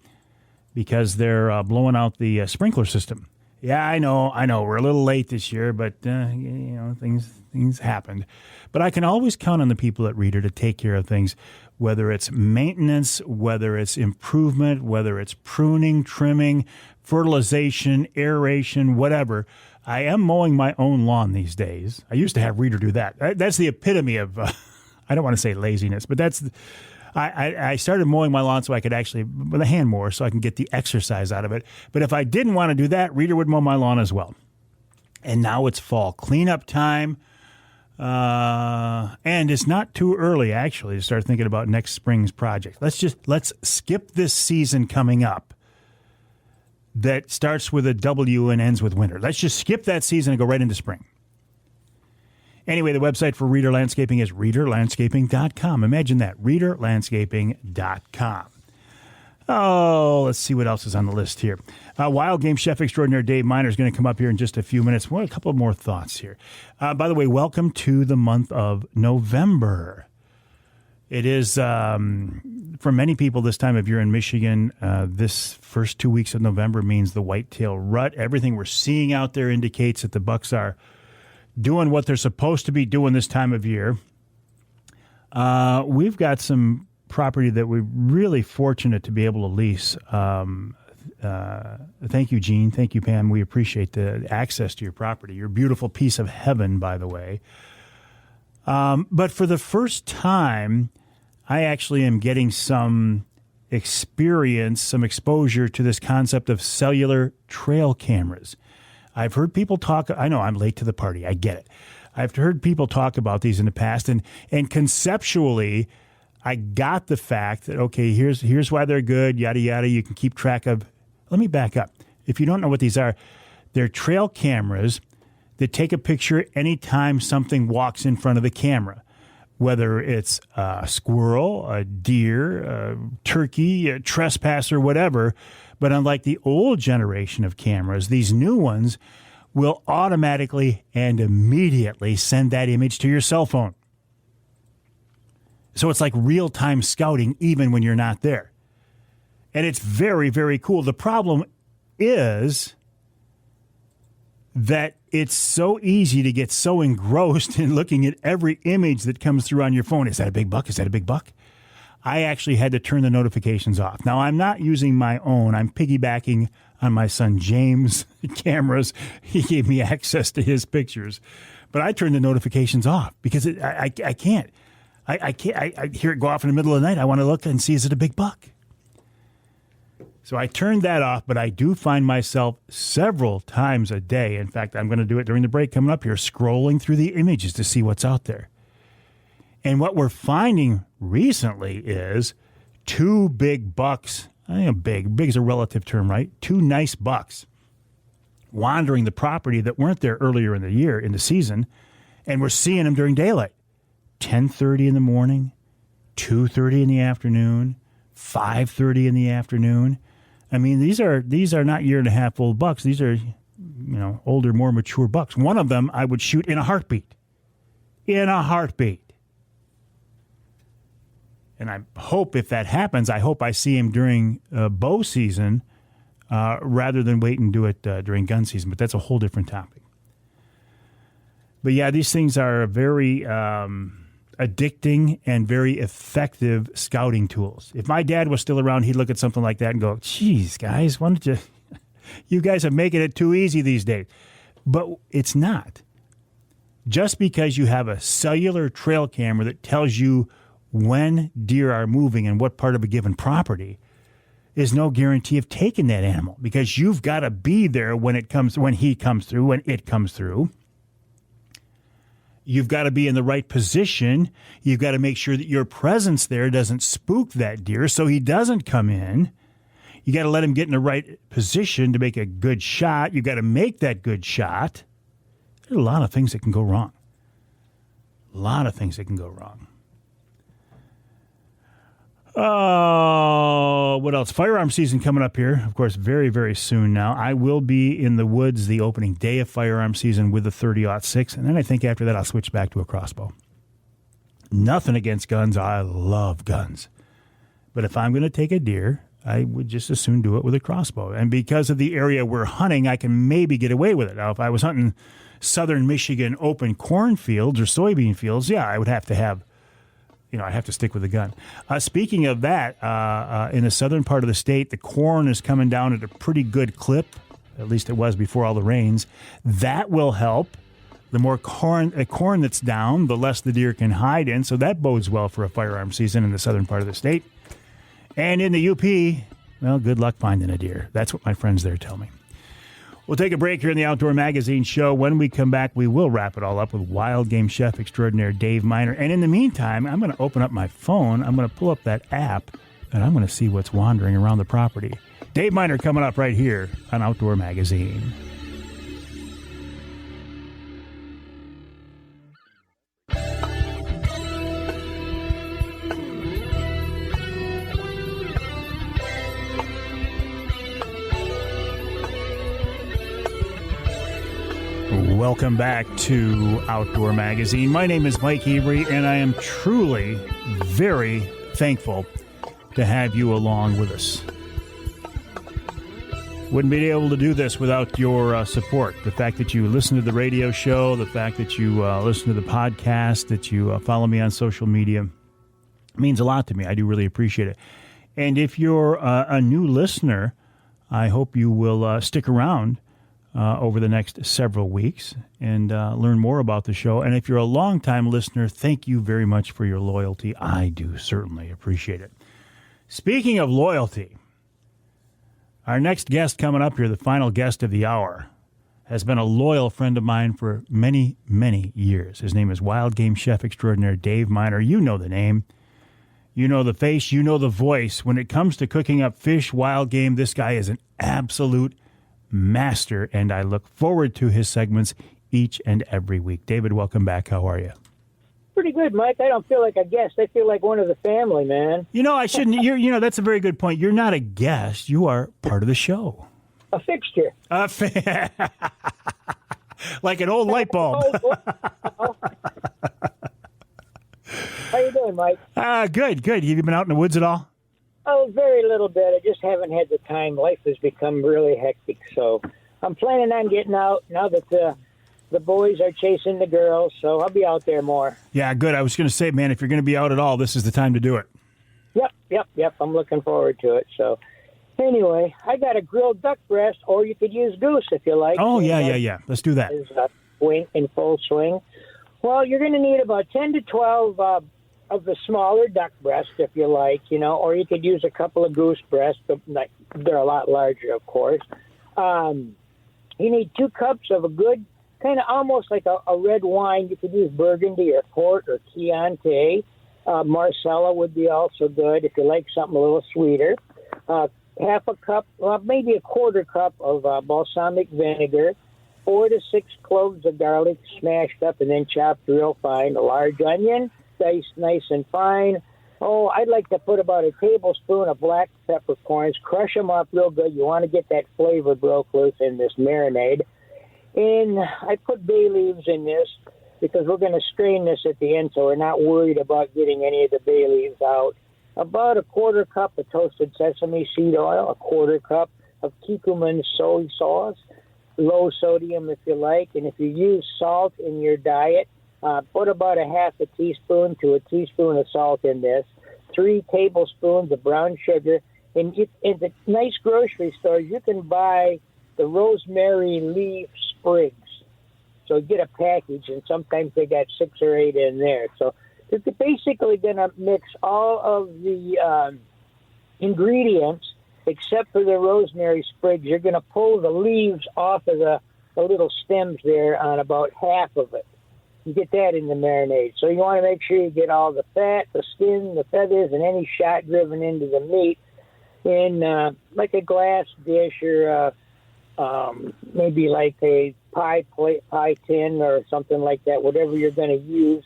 because they're blowing out the sprinkler system. Yeah, I know. We're a little late this year, but things happened. But I can always count on the people at Reader to take care of things, whether it's maintenance, whether it's improvement, whether it's pruning, trimming, fertilization, aeration, whatever. I am mowing my own lawn these days. I used to have Reader do that. That's the epitome of, I don't want to say laziness, but I started mowing my lawn so I could actually, with a hand mower, so I can get the exercise out of it. But if I didn't want to do that, Reader would mow my lawn as well. And now it's fall cleanup time. And it's not too early, actually, to start thinking about next spring's project. Let's skip this season coming up that starts with a W and ends with winter. Let's just skip that season and go right into spring. Anyway, the website for Reader Landscaping is readerlandscaping.com. Imagine that, readerlandscaping.com. Oh, let's see what else is on the list here. Wild Game Chef Extraordinaire Dave Minar is going to come up here in just a few minutes. Well, a couple more thoughts here. By the way, welcome to the month of November. It is, for many people this time of year in Michigan, this first 2 weeks of November means the whitetail rut. Everything we're seeing out there indicates that the bucks are doing what they're supposed to be doing this time of year. We've got some property that we're really fortunate to be able to lease. Thank you, Gene. Thank you, Pam. We appreciate the access to your property. Your beautiful piece of heaven, by the way. But for the first time, I actually am getting some experience, some exposure to this concept of cellular trail cameras. I've heard people talk. I know I'm late to the party. I get it. I've heard people talk about these in the past, and conceptually, I got the fact that, okay, here's why they're good, yada, yada. You can keep track of. Let me back up. If you don't know what these are, they're trail cameras that take a picture anytime something walks in front of the camera, whether it's a squirrel, a deer, a turkey, a trespasser, whatever. But unlike the old generation of cameras, these new ones will automatically and immediately send that image to your cell phone. So it's like real-time scouting even when you're not there. And it's very, very cool. The problem is that it's so easy to get so engrossed in looking at every image that comes through on your phone. Is that a big buck? Is that a big buck? I actually had to turn the notifications off. Now, I'm not using my own. I'm piggybacking on my son James' cameras. He gave me access to his pictures. But I turned the notifications off because I can't. I can't. I hear it go off in the middle of the night. I want to look and see, is it a big buck? So I turned that off, but I do find myself several times a day. In fact, I'm going to do it during the break coming up here, scrolling through the images to see what's out there. And what we're finding recently is two big bucks. I think big is a relative term, right? Two nice bucks wandering the property that weren't there earlier in the year, in the season, and we're seeing them during daylight. 10:30 in the morning, 2:30 in the afternoon, 5:30 in the afternoon. I mean, these are not year-and-a-half-old bucks. These are, older, more mature bucks. One of them I would shoot in a heartbeat. In a heartbeat. And I hope if that happens, I hope I see him during bow season rather than wait and do it during gun season. But that's a whole different topic. But yeah, these things are very addicting and very effective scouting tools. If my dad was still around, he'd look at something like that and go, geez, guys, why don't you guys are making it too easy these days. But it's not. Just because you have a cellular trail camera that tells you when deer are moving and what part of a given property is no guarantee of taking that animal, because you've got to be there when it comes through. You've got to be in the right position. You've got to make sure that your presence there doesn't spook that deer so he doesn't come in. You got to let him get in the right position to make a good shot. You've got to make that good shot. There are a lot of things that can go wrong. What else? Firearm season coming up here, of course, very, very soon now. I will be in the woods the opening day of firearm season with the 30-06, and then I think after that I'll switch back to a crossbow. Nothing against guns. I love guns. But if I'm going to take a deer, I would just as soon do it with a crossbow. And because of the area we're hunting, I can maybe get away with it. Now, if I was hunting southern Michigan open cornfields or soybean fields, yeah, I would have to have, I have to stick with the gun. Speaking of that, in the southern part of the state, the corn is coming down at a pretty good clip. At least it was before all the rains. That will help. The more corn that's down, the less the deer can hide in. So that bodes well for a firearm season in the southern part of the state. And in the UP, well, good luck finding a deer. That's what my friends there tell me. We'll take a break here in the Outdoor Magazine show. When we come back, we will wrap it all up with wild game chef extraordinaire Dave Minar. And in the meantime, I'm going to open up my phone. I'm going to pull up that app, and I'm going to see what's wandering around the property. Dave Minar coming up right here on Outdoor Magazine. Welcome back to Outdoor Magazine. My name is Mike Avery, and I am truly very thankful to have you along with us. Wouldn't be able to do this without your support. The fact that you listen to the radio show, the fact that you listen to the podcast, that you follow me on social media, means a lot to me. I do really appreciate it. And if you're a new listener, I hope you will stick around over the next several weeks and learn more about the show. And if you're a longtime listener, thank you very much for your loyalty. I do certainly appreciate it. Speaking of loyalty, our next guest coming up here, the final guest of the hour, has been a loyal friend of mine for many, many years. His name is wild game chef extraordinaire Dave Minar. You know the name. You know the face. You know the voice. When it comes to cooking up fish, wild game, this guy is an absolute master, and I look forward to his segments each and every week. David, welcome back. How are you? Pretty good, Mike. I don't feel like a guest. I feel like one of the family, man. I shouldn't. That's a very good point. You're not a guest. You are part of the show. A fixture. Like an old light bulb. How you doing, Mike? Good. Have you been out in the woods at all? Oh, very little bit. I just haven't had the time. Life has become really hectic, so I'm planning on getting out now that the boys are chasing the girls, so I'll be out there more. Yeah, good. I was going to say, man, if you're going to be out at all, this is the time to do it. Yep. I'm looking forward to it. So anyway, I got a grilled duck breast, or you could use goose if you like. Oh, yeah. Let's do that. Is in full swing. Well, you're going to need about 10 to 12 of the smaller duck breast, if you like, or you could use a couple of goose breasts, but they're a lot larger, of course. You need 2 cups of a good, kind of almost like a red wine. You could use Burgundy or Port or Chianti. Marcella would be also good if you like something a little sweeter. Half a cup, well, maybe a quarter cup of balsamic vinegar, 4 to 6 cloves of garlic smashed up and then chopped real fine, a large onion, diced nice and fine. Oh, I'd like to put about a tablespoon of black peppercorns, crush them up real good. You want to get that flavor broke loose in this marinade. And I put bay leaves in this because we're going to strain this at the end, so we're not worried about getting any of the bay leaves out. About a quarter cup of toasted sesame seed oil, a quarter cup of Keitzman soy sauce, low sodium if you like. And if you use salt in your diet, put about a half a teaspoon to a teaspoon of salt in this, 3 tablespoons of brown sugar. And in the nice grocery stores, you can buy the rosemary leaf sprigs. So get a package, and sometimes they got 6 or 8 in there. So you're basically going to mix all of the ingredients except for the rosemary sprigs. You're going to pull the leaves off of the little stems there on about half of it. You get that in the marinade. So you want to make sure you get all the fat, the skin, the feathers, and any shot driven into the meat in like a glass dish or maybe like a pie plate, pie tin or something like that, whatever you're going to use.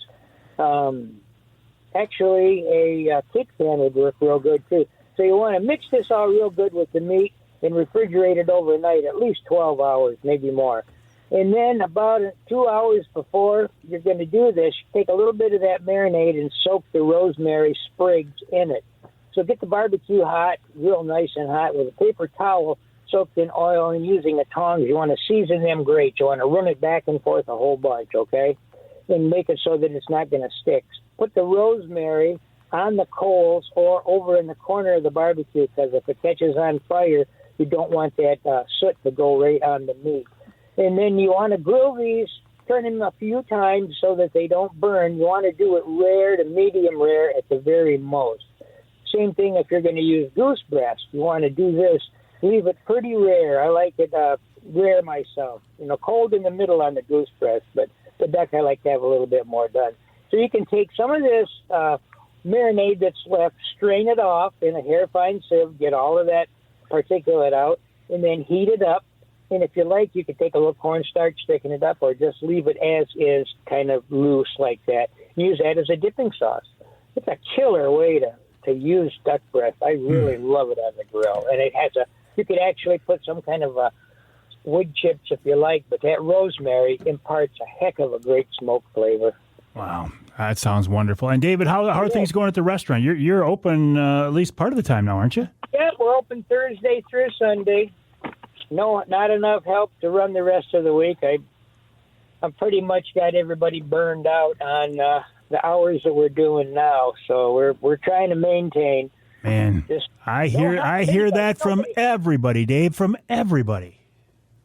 Actually, a Keatsman would work real good, too. So you want to mix this all real good with the meat and refrigerate it overnight, at least 12 hours, maybe more. And then about 2 hours before you're going to do this, take a little bit of that marinade and soak the rosemary sprigs in it. So get the barbecue hot, real nice and hot, with a paper towel soaked in oil and using a tongs. You want to season them great. You want to run it back and forth a whole bunch, okay? And make it so that it's not going to stick. Put the rosemary on the coals or over in the corner of the barbecue, because if it catches on fire, you don't want that soot to go right on the meat. And then you want to grill these, turn them a few times so that they don't burn. You want to do it rare to medium rare at the very most. Same thing if you're going to use goose breast. You want to do this, leave it pretty rare. I like it rare myself. Cold in the middle on the goose breast, but the duck I like to have a little bit more done. So you can take some of this marinade that's left, strain it off in a hair fine sieve, get all of that particulate out, and then heat it up. And if you like, you could take a little cornstarch, thicken it up, or just leave it as is, kind of loose like that. Use that as a dipping sauce. It's a killer way to use duck breast. I really love it on the grill. And it has you could actually put some kind of wood chips if you like, but that rosemary imparts a heck of a great smoke flavor. Wow, that sounds wonderful. And David, how are things going at the restaurant? You're open at least part of the time now, aren't you? Yeah, we're open Thursday through Sunday. No, not enough help to run the rest of the week. I've pretty much got everybody burned out on the hours that we're doing now, so we're trying to maintain. Man, I hear that from everybody, Dave, from everybody.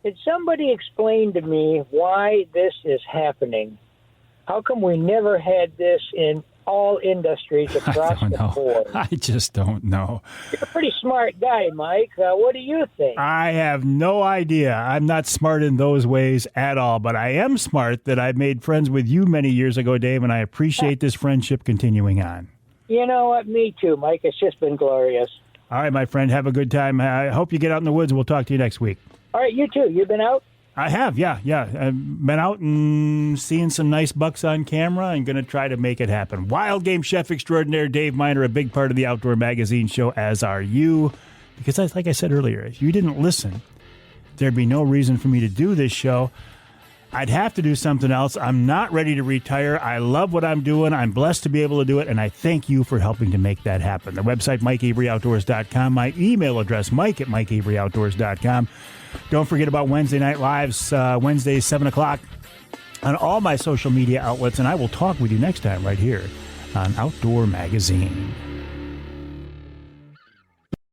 Did somebody explain to me why this is happening? How come we never had this in all industries across the board? I just don't know. You're a pretty smart guy, Mike. What do you think? I have no idea. I'm not smart in those ways at all, but I am smart that I made friends with you many years ago, Dave, and I appreciate this friendship continuing on. You know what? Me too, Mike. It's just been glorious. All right, my friend. Have a good time. I hope you get out in the woods. We'll talk to you next week. All right, you too. You've been out? I have, yeah. I've been out and seeing some nice bucks on camera and going to try to make it happen. Wild game chef extraordinaire Dave Minar, a big part of the Outdoor Magazine show, as are you. Because like I said earlier, if you didn't listen, there'd be no reason for me to do this show. I'd have to do something else. I'm not ready to retire. I love what I'm doing. I'm blessed to be able to do it, and I thank you for helping to make that happen. The website, MikeAveryOutdoors.com. My email address, Mike@MikeAveryOutdoors.com. Don't forget about Wednesday Night Lives, Wednesdays, 7 o'clock, on all my social media outlets, and I will talk with you next time right here on Outdoor Magazine.